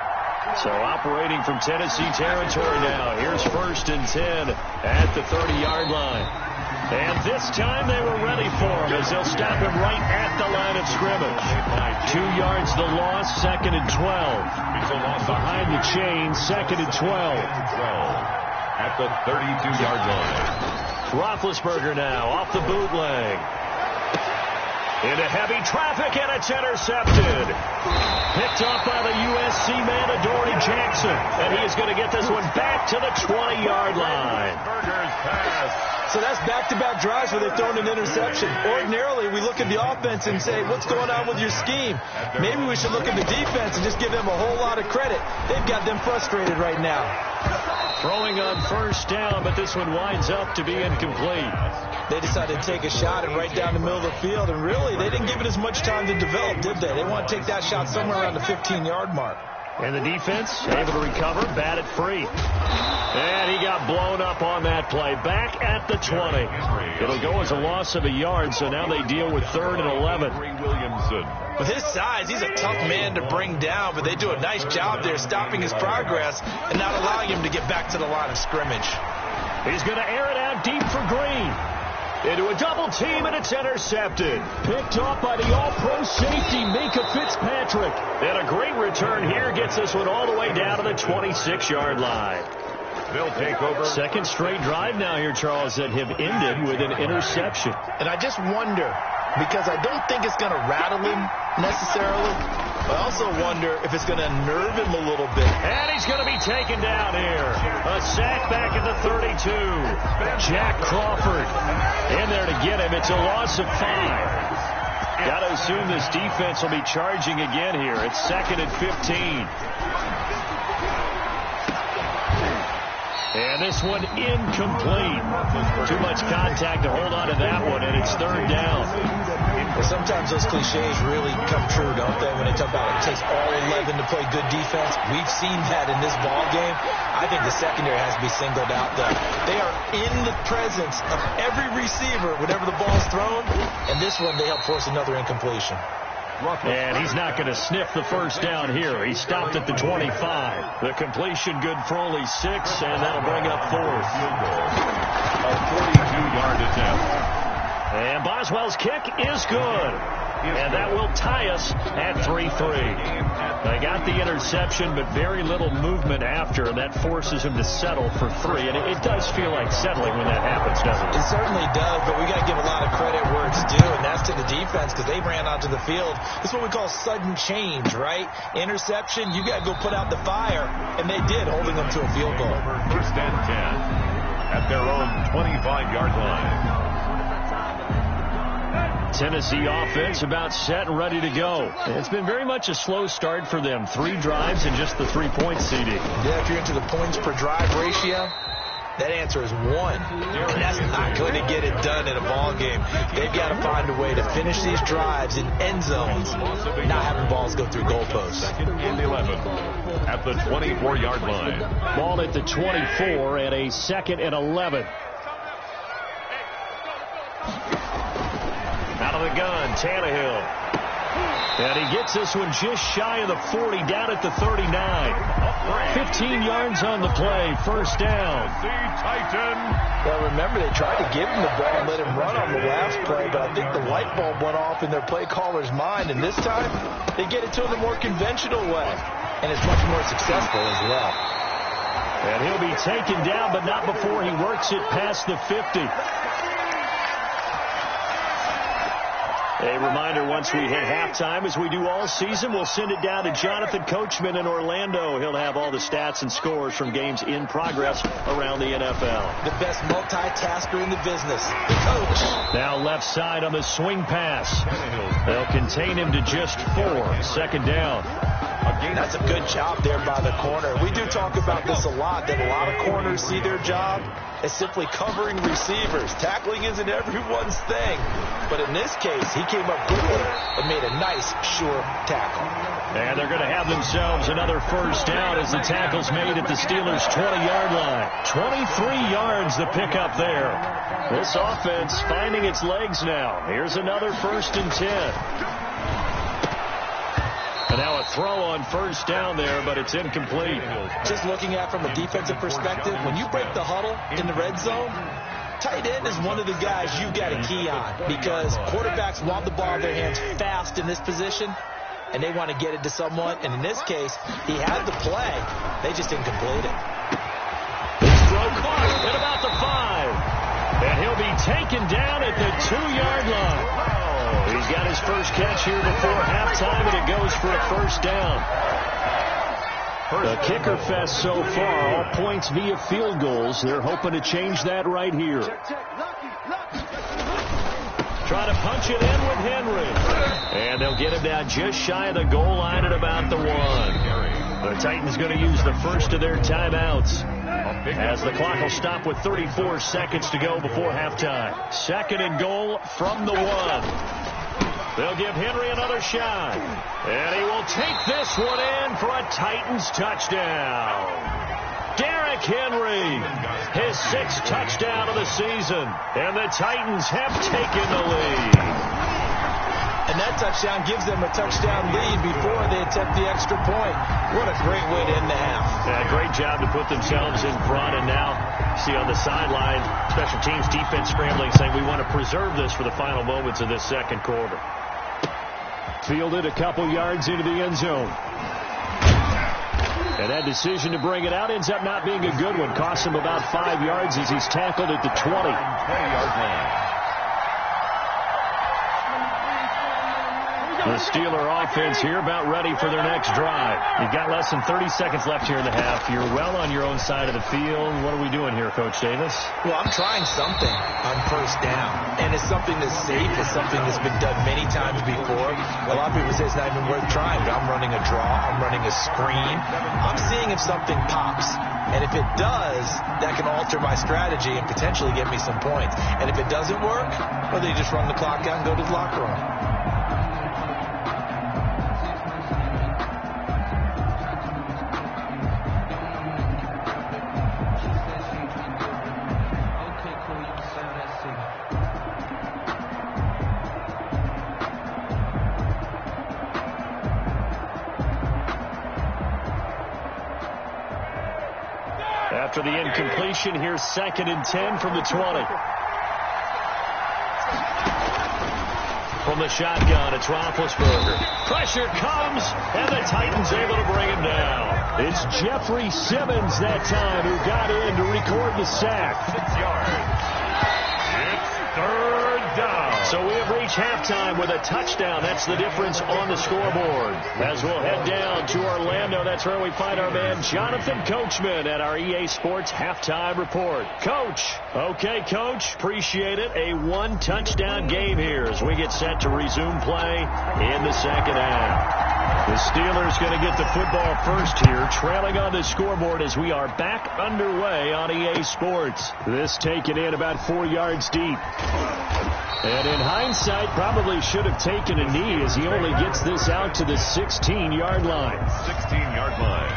So operating from Tennessee territory now. Here's first and 10 at the 30-yard line. And this time they were ready for him as they'll stop him right at the line of scrimmage. 2 yards the loss, second and 12. Behind the chain, second and 12. At the 32-yard line. Roethlisberger now off the bootleg. Into heavy traffic, and it's intercepted. Picked off by the USC man, Adoree Jackson. And he is going to get this one back to the 20-yard line. Burger's pass. So that's back-to-back drives where they've thrown an interception. Ordinarily, we look at the offense and say, what's going on with your scheme? Maybe we should look at the defense and just give them a whole lot of credit. They've got them frustrated right now. Throwing on first down, but this one winds up to be incomplete. They decided to take a shot and right down the middle of the field, and really, they didn't give it as much time to develop, did they? They want to take that shot somewhere around the 15-yard mark. And the defense able to recover, batted free. And he got blown up on that play. Back at the 20. It'll go as a loss of a yard, so now they deal with third and 11. With his size, he's a tough man to bring down, but they do a nice job there stopping his progress and not allowing him to get back to the line of scrimmage. He's going to air it out deep for Green. Into a double team, and it's intercepted. Picked off by the all-pro safety, Minka Fitzpatrick. And a great return here gets this one all the way down to the 26-yard line. They'll take over. Second straight drive now here, Charles, that have ended with an interception. And I just wonder, because I don't think it's going to rattle him necessarily, but I also wonder if it's going to unnerve him a little bit. And he's going to be taken down here. A sack back at the 32. Jack Crawford in there to get him. It's a loss of 5. Got to assume this defense will be charging again here. It's second and 15. And this one incomplete. Too much contact to hold on to that one, and it's third down. Well, sometimes those cliches really come true, don't they, when they talk about it takes all 11 to play good defense. We've seen that in this ball game. I think the secondary has to be singled out, though. They are in the presence of every receiver whenever the ball's thrown, and this one they help force another incompletion. And he's not going to sniff the first down here. He stopped at the 25. The completion good for only 6, and that'll bring up fourth. A 42-yard attempt. And Boswell's kick is good. And that will tie us at 3-3. They got the interception, but very little movement after, and that forces him to settle for 3. And it does feel like settling when that happens, doesn't it? It certainly does, but we got to give a lot of credit where it's due, and that's to the defense because they ran onto the field. This is what we call sudden change, right? Interception, you got to go put out the fire, and they did, holding them to a field goal. First and 10 at their own 25-yard line. Tennessee offense about set and ready to go. It's been very much a slow start for them. 3 drives and just the 3-point CD. Yeah, if you're into the points per drive ratio, that answer is 1. And that's not going to get it done in a ball game. They've got to find a way to finish these drives in end zones, not having balls go through goalposts. Second and 11 at the 24-yard line. Ball at the 24 and a second and 11. Out of the gun, Tannehill. And he gets this one just shy of the 40, down at the 39. 15 yards on the play, first down. Well, remember, they tried to give him the ball and let him run on the last play, but I think the light bulb went off in their play caller's mind, and this time they get it to him the more conventional way, and it's much more successful as well. And he'll be taken down, but not before he works it past the 50. A reminder, once we hit halftime, as we do all season, we'll send it down to Jonathan Coachman in Orlando. He'll have all the stats and scores from games in progress around the NFL. The best multitasker in the business, the coach. Now left side on the swing pass. They'll contain him to just 4. Second down. That's a good job there by the corner. We do talk about this a lot, that a lot of corners see their job as simply covering receivers. Tackling isn't everyone's thing. But in this case, he came up quickly and made a nice, sure tackle. And they're going to have themselves another first down as the tackle's made at the Steelers' 20-yard line. 23 yards the pickup there. This offense finding its legs now. Here's another 1st and 10. And now a throw on first down there, but it's incomplete. Just looking at from a defensive perspective, when you break the huddle in the red zone, tight end is one of the guys you got to key on because quarterbacks want the ball in their hands fast in this position, and they want to get it to someone. And in this case, he had the play. They just didn't complete it. This throw caught at about the 5. And he'll be taken down at the 2-yard line. He's got his first catch here before halftime, and it goes for a first down. The kicker fest so far, all points via field goals. They're hoping to change that right here. Try to punch it in with Henry. And they'll get him down just shy of the goal line at about the 1. The Titans going to use the first of their timeouts, as the clock will stop with 34 seconds to go before halftime. 2nd and goal from the 1. They'll give Henry another shot. And he will take this one in for a Titans touchdown. Derrick Henry, his 6th touchdown of the season. And the Titans have taken the lead. And that touchdown gives them a touchdown lead before they attempt the extra point. What a great way to end the half. Yeah, great job to put themselves in front. And now, see on the sideline, special teams defense scrambling, saying we want to preserve this for the final moments of this second quarter. Fielded a couple yards into the end zone. And that decision to bring it out ends up not being a good one. Costs him about 5 yards as he's tackled at the 20-yard line. The Steeler offense here about ready for their next drive. You've got less than 30 seconds left here in the half. You're well on your own side of the field. What are we doing here, Coach Davis? Well, I'm trying something on first down. And it's something that's safe. It's something that's been done many times before. A lot of people say it's not even worth trying. But I'm running a draw. I'm running a screen. I'm seeing if something pops. And if it does, that can alter my strategy and potentially get me some points. And if it doesn't work, well, then you just run the clock out and go to the locker room. After the incompletion, here's 2nd and 10 from the 20. From the shotgun, it's Roethlisberger. Pressure comes, and the Titans able to bring him down. It's Jeffrey Simmons that time who got in to record the sack. 6 yards. It's 3rd down. So we have reached halftime with a touchdown. That's the difference on the scoreboard. As we'll head down to Orlando, that's where we find our man Jonathan Coachman at our EA Sports Halftime Report. Coach. Okay, Coach. Appreciate it. A 1-touchdown game here as we get set to resume play in the second half. The Steelers going to get the football first here, trailing on the scoreboard as we are back underway on EA Sports. This taken in about 4 yards deep. And in hindsight, probably should have taken a knee as he only gets this out to the 16-yard line. 16-yard line.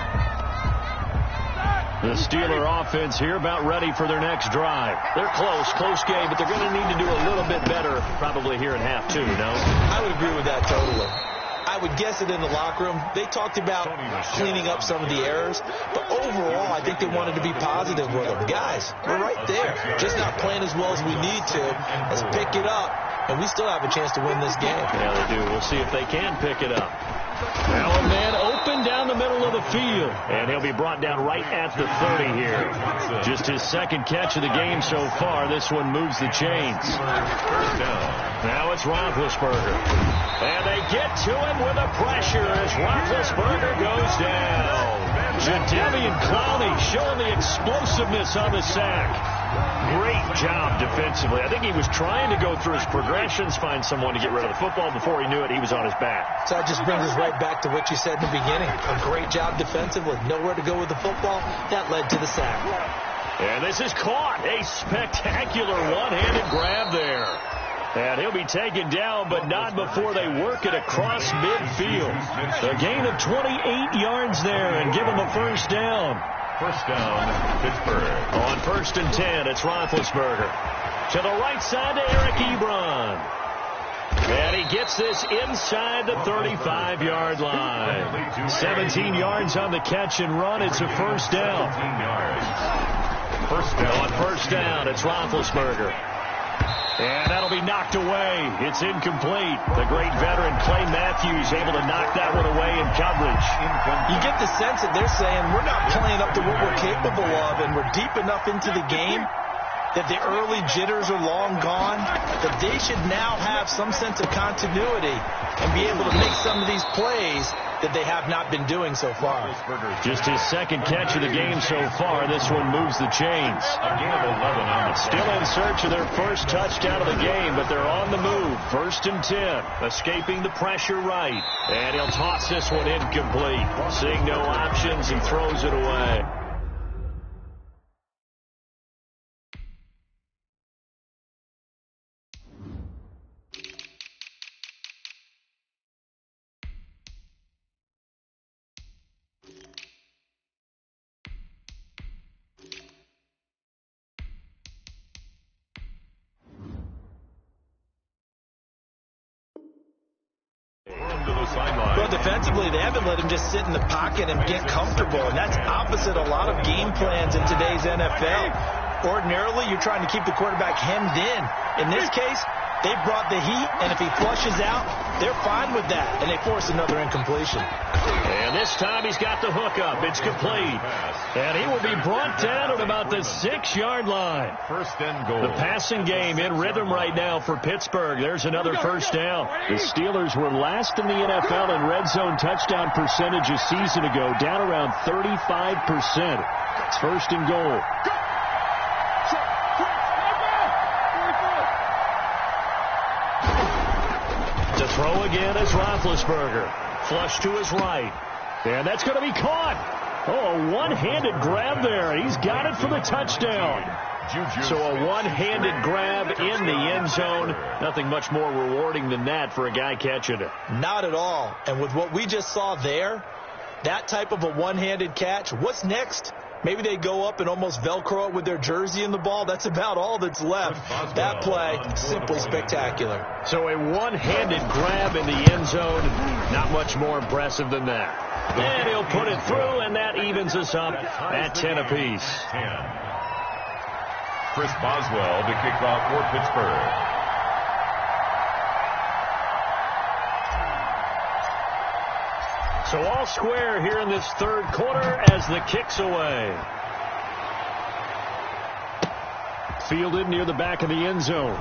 The Steeler offense here about ready for their next drive. They're close game, but they're going to need to do a little bit better probably here in half two, no? I would agree with that totally. I would guess it in the locker room. They talked about cleaning up some of the errors, but overall, I think they wanted to be positive with them. Guys, we're right there. Just not playing as well as we need to. Let's pick it up, and we still have a chance to win this game. Yeah, they do. We'll see if they can pick it up. Now a man open down the middle of the field. And he'll be brought down right at the 30 here. Just his second catch of the game so far. This one moves the chains. Now it's Roethlisberger. And they get to him with a pressure as Roethlisberger goes down. Jadeveon Clowney showing the explosiveness on the sack. Great job defensively. I think he was trying to go through his progressions, find someone to get rid of the football. Before he knew it, he was on his back. So that just brings us right back to what you said in the beginning. A great job defensively. Nowhere to go with the football. That led to the sack. And this is caught. A spectacular one-handed grab there. And he'll be taken down, but not before they work it across midfield. A gain of 28 yards there and give him a first down. First down, Pittsburgh. On 1st and 10, it's Roethlisberger. To the right side to Eric Ebron. And he gets this inside the 35-yard line. 17 yards on the catch and run. It's a first down. 17 yards. First down. On 1st down, it's Roethlisberger. And that'll be knocked away. It's incomplete. The great veteran Clay Matthews able to knock that one away in coverage. You get the sense that they're saying we're not playing up to what we're capable of, and we're deep enough into the game that the early jitters are long gone, that they should now have some sense of continuity and be able to make some of these plays that they have not been doing so far. Just his second catch of the game so far. This one moves the chains. A gain of 11 on the Still in search of their first touchdown of the game, but they're on the move. 1st and 10. Escaping the pressure right. And he'll toss this one incomplete. Seeing no options, he throws it away. Well, defensively, they haven't let him just sit in the pocket and get comfortable, and that's opposite a lot of game plans in today's NFL. Ordinarily, you're trying to keep the quarterback hemmed in. In this case, they brought the heat, and if he flushes out, they're fine with that, and they force another incompletion. And this time he's got the hook up. It's complete. And he will be brought down at about the 6-yard line. First and goal. The passing game in rhythm right now for Pittsburgh. There's another first down. The Steelers were last in the NFL in red zone touchdown percentage a season ago, down around 35%. It's 1st and goal. To throw again is Roethlisberger. Flush to his right. And that's going to be caught. Oh, a one-handed grab there. He's got it for the touchdown. So a one-handed grab in the end zone. Nothing much more rewarding than that for a guy catching it. Not at all. And with what we just saw there, that type of a one-handed catch, what's next? Maybe they go up and almost Velcro it with their jersey in the ball. That's about all that's left. That play, simply spectacular. So a one-handed grab in the end zone. Not much more impressive than that. And he'll put it through, and that evens us up at 10 apiece. 10. Chris Boswell to kick off for Pittsburgh. So all square here in this third quarter as the kick's away. Fielded near the back of the end zone.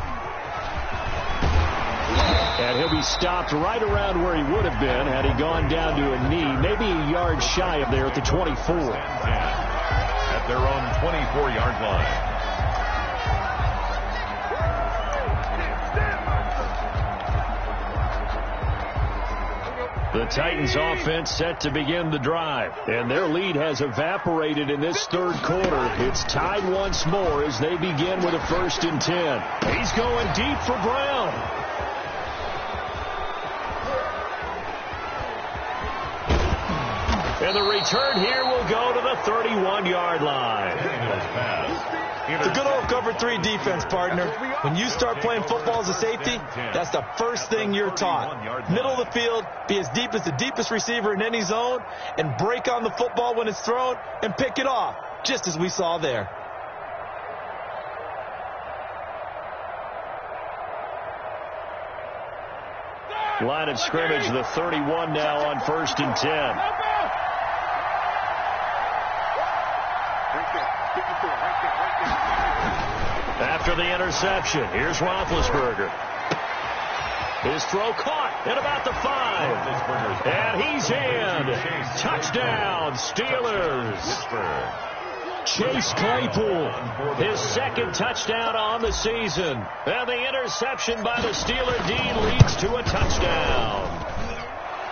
And he'll be stopped right around where he would have been had he gone down to a knee, maybe a yard shy of there at the 24. At their own 24-yard line. The Titans offense set to begin the drive, and their lead has evaporated in this third quarter. It's tied once more as they begin with a 1st and 10. He's going deep for Brown. And the return here will go to the 31-yard line. The good old cover 3 defense, partner. When you start playing football as a safety, that's the first thing you're taught. Middle of the field, be as deep as the deepest receiver in any zone, and break on the football when it's thrown and pick it off, just as we saw there. Line of scrimmage, the 31 now on 1st and 10. After the interception, here's Roethlisberger. His throw caught at about the 5. And he's in. Touchdown, Steelers. Chase Claypool, his second touchdown on the season. And the interception by the Steeler D leads to a touchdown.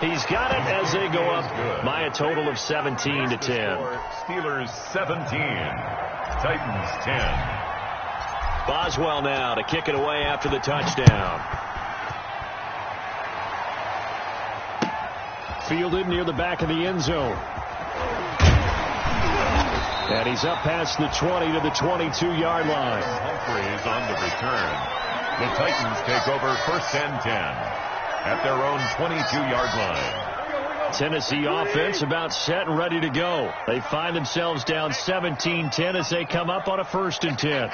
He's got it as they go up by a total of 17-10. Steelers 17, Titans 10. Boswell now to kick it away after the touchdown. Fielded near the back of the end zone. And he's up past the 20 to the 22-yard line. Humphreys on the return. The Titans take over 1st and 10 at their own 22-yard line. Tennessee offense about set and ready to go. They find themselves down 17-10 as they come up on a 1st and 10.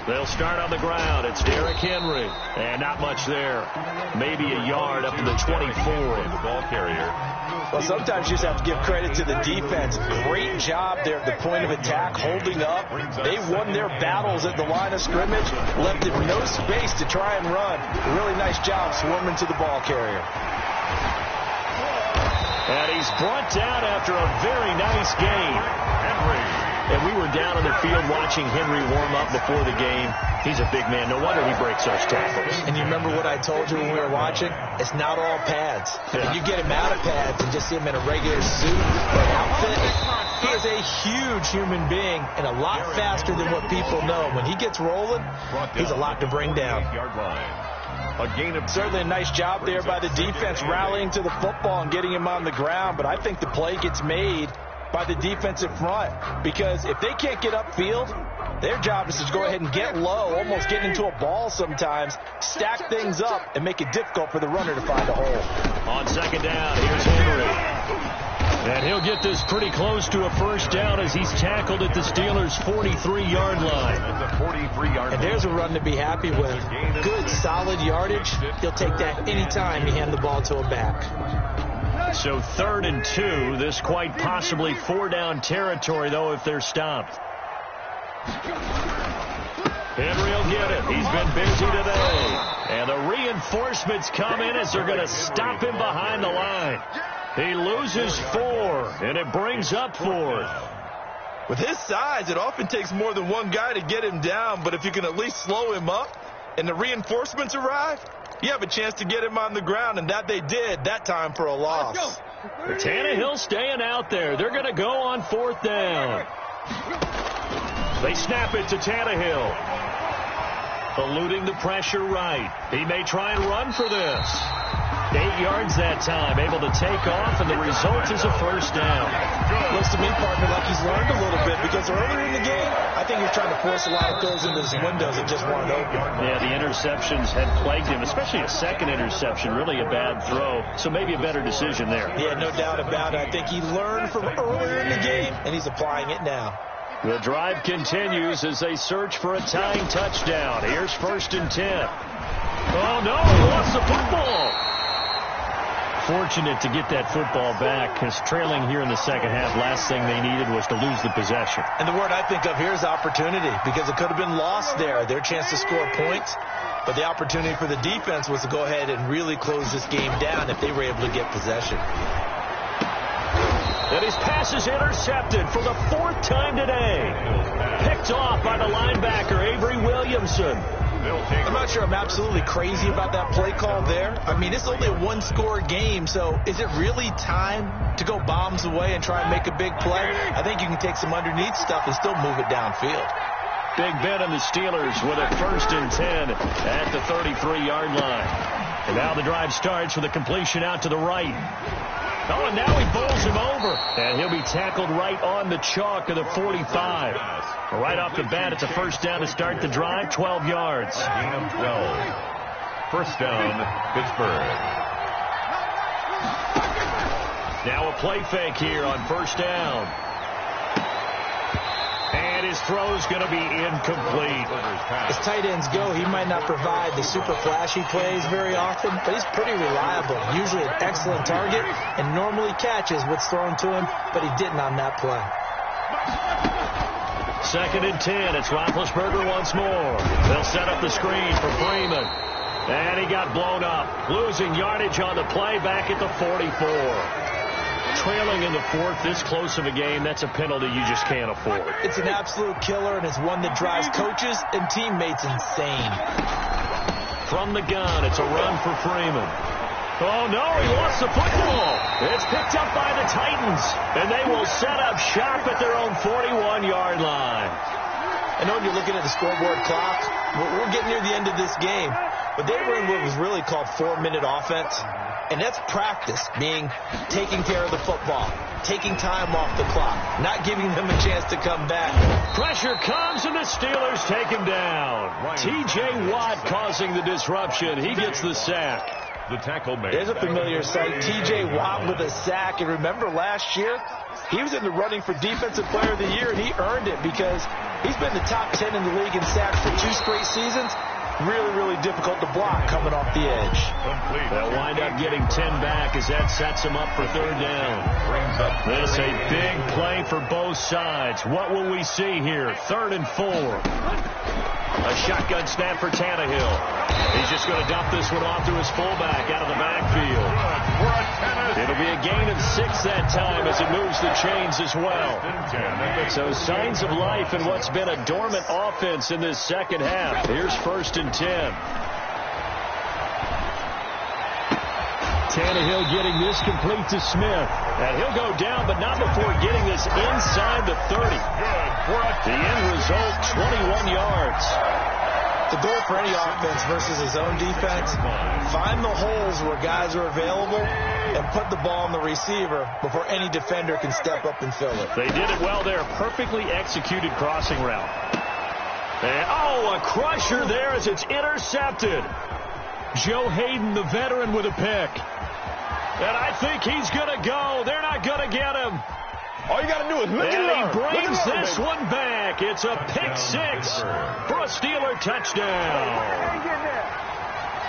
They'll start on the ground. It's Derrick Henry. And not much there. Maybe a yard up to the 24. The ball carrier. Well, sometimes you just have to give credit to the defense. Great job there at the point of attack, holding up. They won their battles at the line of scrimmage, left him no space to try and run. A really nice job swarming to the ball carrier. And he's brought down after a very nice game. Henry. And we were down on the field watching Henry warm up before the game. He's a big man. No wonder he breaks those tackles. And you remember what I told you when we were watching? It's not all pads. Yeah. If you get him out of pads and just see him in a regular suit or an outfit, he is a huge human being and a lot faster than what people know. When he gets rolling, he's a lot to bring down. Yard line. A gain of certainly a nice job there by the defense rallying to the football and getting him on the ground. But I think the play gets made by the defensive front, because if they can't get upfield, their job is to go ahead and get low, almost get into a ball sometimes, stack things up, and make it difficult for the runner to find a hole. On 2nd down, here's Henry. And he'll get this pretty close to a 1st down as he's tackled at the Steelers' 43-yard line. And there's a run to be happy with. Good, solid yardage. He'll take that anytime you hand the ball to a back. So 3rd and 2, this quite possibly 4-down territory, though, if they're stopped. Henry will get it. He's been busy today. And the reinforcements come in as they're going to stop him behind the line. He loses 4, and it brings up 4th. With his size, it often takes more than one guy to get him down, but if you can at least slow him up and the reinforcements arrive, you have a chance to get him on the ground, and that they did that time for a loss. Tannehill staying out there. They're going to go on 4th down. They snap it to Tannehill. Eluding the pressure right. He may try and run for this. 8 yards that time, able to take off, and the result is a 1st down. Looks to me, partner, like he's learned a little bit, because earlier in the game, I think he was trying to force a lot of throws into his windows that just weren't open. Yeah, the interceptions had plagued him, especially a second interception, really a bad throw, so maybe a better decision there. Yeah, no doubt about it. I think he learned from earlier in the game, and he's applying it now. The drive continues as they search for a tying touchdown. Here's 1st and 10. Oh, no, he lost the football. Fortunate to get that football back, because trailing here in the second half, last thing they needed was to lose the possession. And the word I think of here is opportunity, because it could have been lost there, their chance to score points. But the opportunity for the defense was to go ahead and really close this game down if they were able to get possession. And his pass is intercepted for the 4th time today. Picked off by the linebacker, Avery Williamson. I'm not sure I'm absolutely crazy about that play call there. I mean, it's only a 1-score game, so is it really time to go bombs away and try and make a big play? I think you can take some underneath stuff and still move it downfield. Big Ben and the Steelers with a 1st and 10 at the 33-yard line. And now the drive starts with a completion out to the right. Oh, and now he bowls him over. And he'll be tackled right on the chalk of the 45. Right off the bat, it's a 1st down to start the drive, 12 yards. Gain of 12. 1st down, Pittsburgh. Now a play fake here on 1st down. And his throw's going to be incomplete. As tight ends go, he might not provide the super flashy plays very often, but he's pretty reliable. Usually an excellent target and normally catches what's thrown to him, but he didn't on that play. 2nd and 10. It's Roethlisberger once more. They'll set up the screen for Freeman. And he got blown up. Losing yardage on the play back at the 44. Trailing in the 4th, this close of a game, that's a penalty you just can't afford. It's an absolute killer, and it's one that drives coaches and teammates insane. From the gun, it's a run for Freeman. Oh, no, he lost the football. It's picked up by the Titans, and they will set up shop at their own 41-yard line. I know you're looking at the scoreboard clock. We're getting near the end of this game, but they were in what was really called 4-minute offense. And that's practice, being taking care of the football, taking time off the clock, not giving them a chance to come back. Pressure comes, and the Steelers take him down. T.J. Watt causing the disruption. He gets the sack. The tackle made. There's a familiar sight. T.J. Watt with a sack. And remember last year, he was in the running for Defensive Player of the Year, and he earned it because he's been the top 10 in the league in sacks for 2 straight seasons. Really, really difficult to block coming off the edge. They'll wind up getting 10 back as that sets them up for 3rd down. This a big play for both sides. What will we see here? 3rd and 4. A shotgun snap for Tannehill. He's just going to dump this one off to his fullback out of the backfield. It'll be a gain of 6 that time as it moves the chains as well. So signs of life in what's been a dormant offense in this second half. Here's 1st and 10. Tannehill getting this complete to Smith. And he'll go down, but not before getting this inside the 30. The end result, 21 yards. The goal for any offense versus his own defense, find the holes where guys are available and put the ball on the receiver before any defender can step up and fill it. They did it well there. Perfectly executed crossing route. And, a crusher there as it's intercepted. Joe Hayden, the veteran, with a pick. And I think he's going to go. They're not going to get him. All you got to do is look and at he brings this one back. It's a pick 6 for a Steeler touchdown.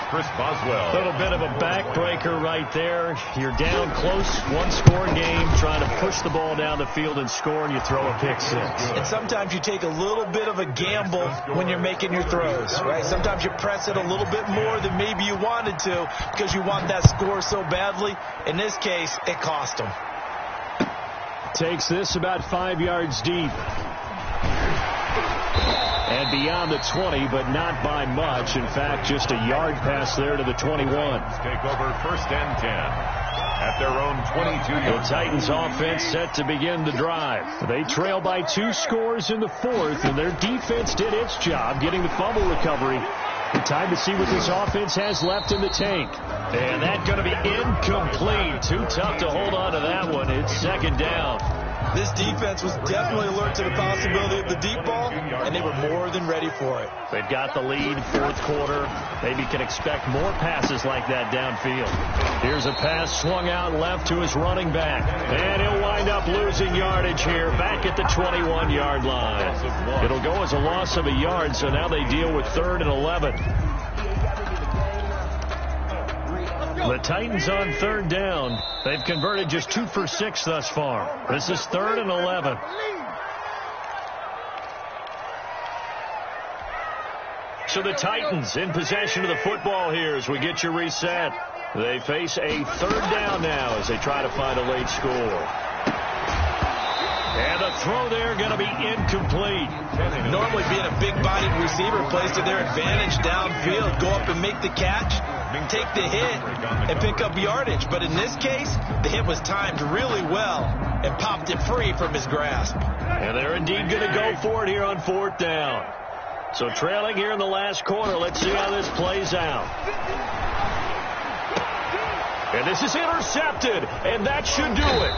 Chris Boswell. A little bit of a backbreaker right there. You're down close, 1-score game, trying to push the ball down the field and score, and you throw a pick 6. And sometimes you take a little bit of a gamble when you're making your throws, right? Sometimes you press it a little bit more than maybe you wanted to because you want that score so badly. In this case, it cost them. Takes this about 5 yards deep. And beyond the 20, but not by much. In fact, just a yard pass there to the 21. Take over 1st and 10 at their own 22-yard. The Titans offense set to begin the drive. They trail by 2 scores in the 4th, and their defense did its job getting the fumble recovery. Time to see what this offense has left in the tank. And that's going to be incomplete. Too tough to hold on to that one. It's 2nd down. This defense was definitely alert to the possibility of the deep ball, and they were more than ready for it. They've got the lead, 4th quarter. Maybe can expect more passes like that downfield. Here's a pass swung out left to his running back. And he'll wind up losing yardage here back at the 21-yard line. It'll go as a loss of a yard, so now they deal with 3rd and 11. The Titans on 3rd down. They've converted just 2 for 6 thus far. This is 3rd and 11. So the Titans in possession of the football here as we get you reset. They face a 3rd down now as they try to find a late score. And the throw there going to be incomplete. Normally being a big-bodied receiver plays to their advantage downfield. Go up and make the catch, take the hit, and pick up yardage. But in this case, the hit was timed really well and popped it free from his grasp. And they're indeed going to go for it here on 4th down. So trailing here in the last quarter. Let's see how this plays out. And this is intercepted, and that should do it.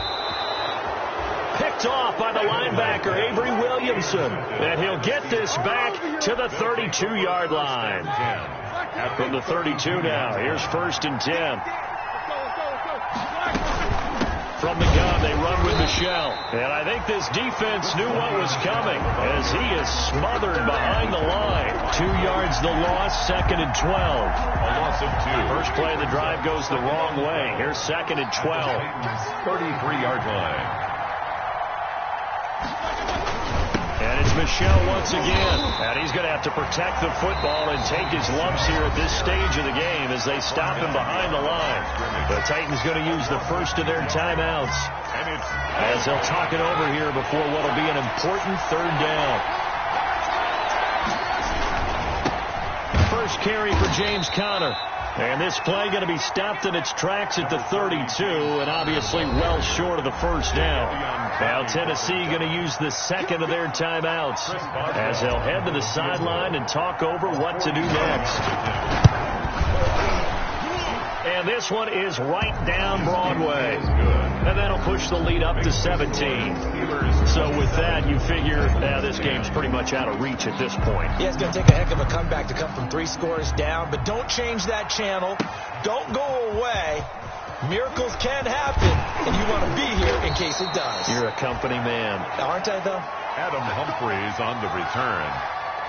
Picked off by the linebacker, Avery Williamson. And he'll get this back to the 32-yard line. From the 32 now. Here's 1st and 10. From the gun, they run with Michelle. And I think this defense knew what was coming as he is smothered behind the line. 2 yards the loss, 2nd and 12. A loss of 2. First play of the drive goes the wrong way. Here's 2nd and 12. 33-yard line. And it's Michelle once again. And he's going to have to protect the football and take his lumps here at this stage of the game as they stop him behind the line. The Titans going to use the first of their timeouts as they'll talk it over here before what will be an important 3rd down. First carry for James Conner. And this play going to be stopped in its tracks at the 32, and obviously well short of the first down. Now Tennessee going to use the 2nd of their timeouts as they'll head to the sideline and talk over what to do next. And this one is right down Broadway. And that'll push the lead up to 17. So with that, you figure this game's pretty much out of reach at this point. Yeah, it's going to take a heck of a comeback to come from 3 scores down. But don't change that channel. Don't go away. Miracles can happen, and you want to be here in case it does. You're a company man. Aren't I, though? Adam Humphries on the return.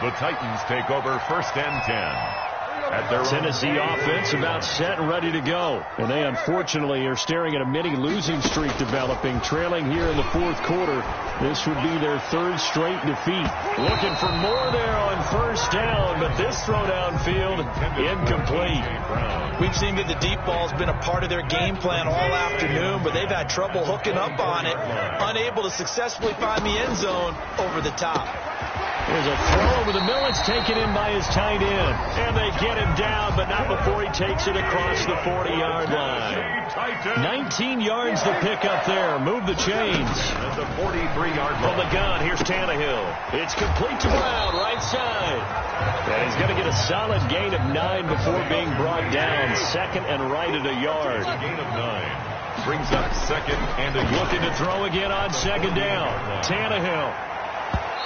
The Titans take over 1st and 10. Tennessee offense about set and ready to go. And they unfortunately are staring at a mini losing streak developing, trailing here in the 4th quarter. This would be their 3rd straight defeat. Looking for more there on 1st down, but this throw downfield incomplete. We've seen that the deep ball's been a part of their game plan all afternoon, but they've had trouble hooking up on it, unable to successfully find the end zone over the top. There's a throw over the middle. It's taken in by his tight end. And they get him down, but not before he takes it across the 40-yard line. 19 yards to pick up there. Move the chains. At the 43-yard line. From the gun, here's Tannehill. It's complete to Brown, right side. And he's going to get a solid gain of 9 before being brought down. 2nd and right at a yard. A gain of 9. Brings up 2nd and a yard. Looking to throw again on 2nd down. Tannehill.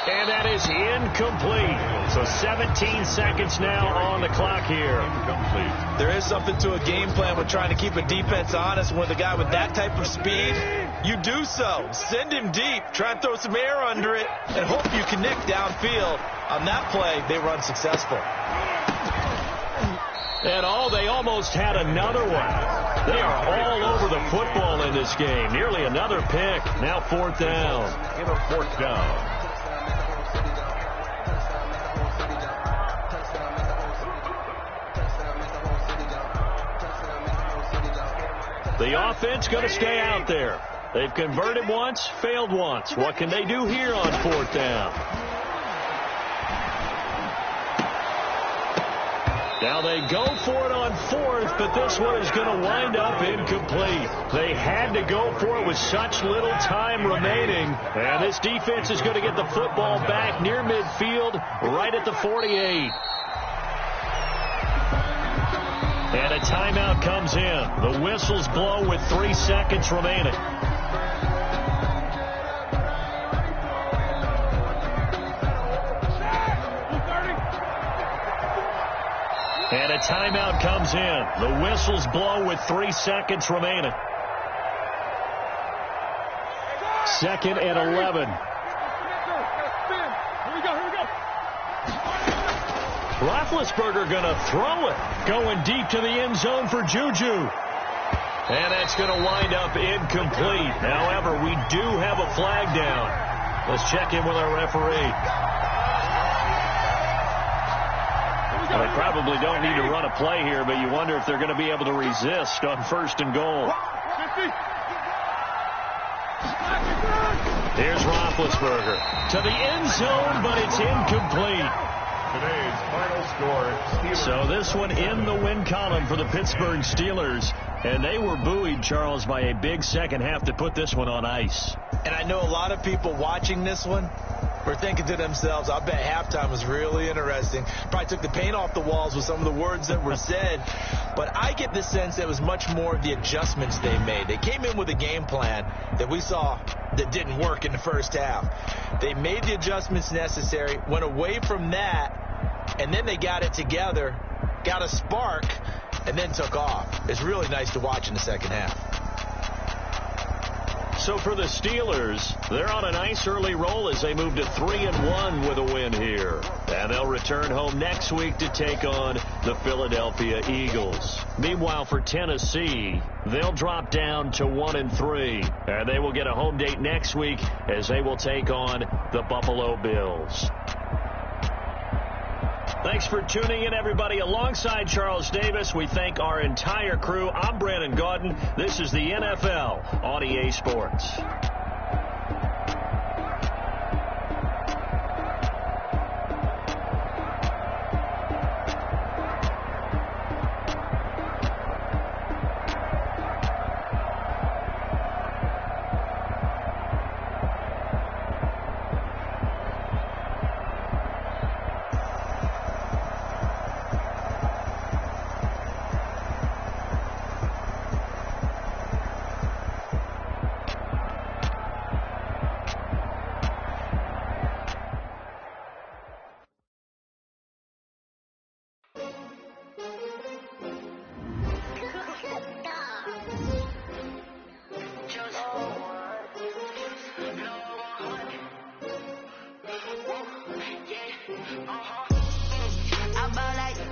And that is incomplete. So 17 seconds now on the clock here. Incomplete. There is something to a game plan with trying to keep a defense honest. With a guy with that type of speed, you do so. Send him deep. Try and throw some air under it and hope you connect downfield. On that play, they run successful. And they almost had another one. They are all over the football in this game. Nearly another pick. Now 4th down. In a 4th down. The offense going to stay out there. They've converted once, failed once. What can they do here on 4th down? Now they go for it on 4th, but this one is going to wind up incomplete. They had to go for it with such little time remaining. And this defense is going to get the football back near midfield, right at the 48. And a timeout comes in. The whistles blow with 3 seconds remaining. And a timeout comes in. The whistles blow with 3 seconds remaining. 2nd and 11. Roethlisberger going to throw it. Going deep to the end zone for Juju. And that's going to wind up incomplete. However, we do have a flag down. Let's check in with our referee. Well, they probably don't need to run a play here, but you wonder if they're going to be able to resist on 1st and goal. Here's Roethlisberger to the end zone, but it's incomplete. Today's final score, Steelers. So this one in the win column for the Pittsburgh Steelers. And they were buoyed, Charles, by a big second half to put this one on ice. And I know a lot of people watching this one were thinking to themselves, I bet halftime was really interesting. Probably took the paint off the walls with some of the words that were said. But I get the sense that it was much more of the adjustments they made. They came in with a game plan that we saw that didn't work in the first half. They made the adjustments necessary, went away from that, and then they got it together, got a spark, and then took off. It's really nice to watch in the second half. So for the Steelers, they're on a nice early roll as they move to 3-1 with a win here. And they'll return home next week to take on the Philadelphia Eagles. Meanwhile, for Tennessee, they'll drop down to 1-3. And they will get a home date next week as they will take on the Buffalo Bills. Thanks for tuning in, everybody. Alongside Charles Davis, we thank our entire crew. I'm Brandon Gaudin. This is the NFL on EA Sports.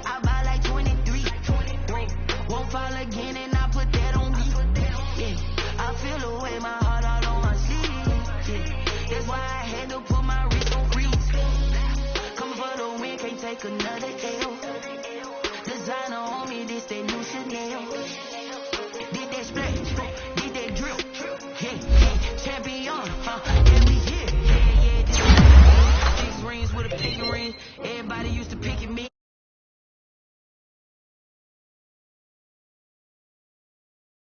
I buy like 23. Won't fall again and I put that on me. Yeah. I feel the way, my heart all on my sleeve. Yeah. That's why I had to put my wrist on freeze. Coming for the win, can't take another L. Designer on me, this that new Chanel. Did that splash, did that drill. Yeah. Champion, yeah, we here. Yeah. 6 rings with a pinky ring. Everybody used to pick at me.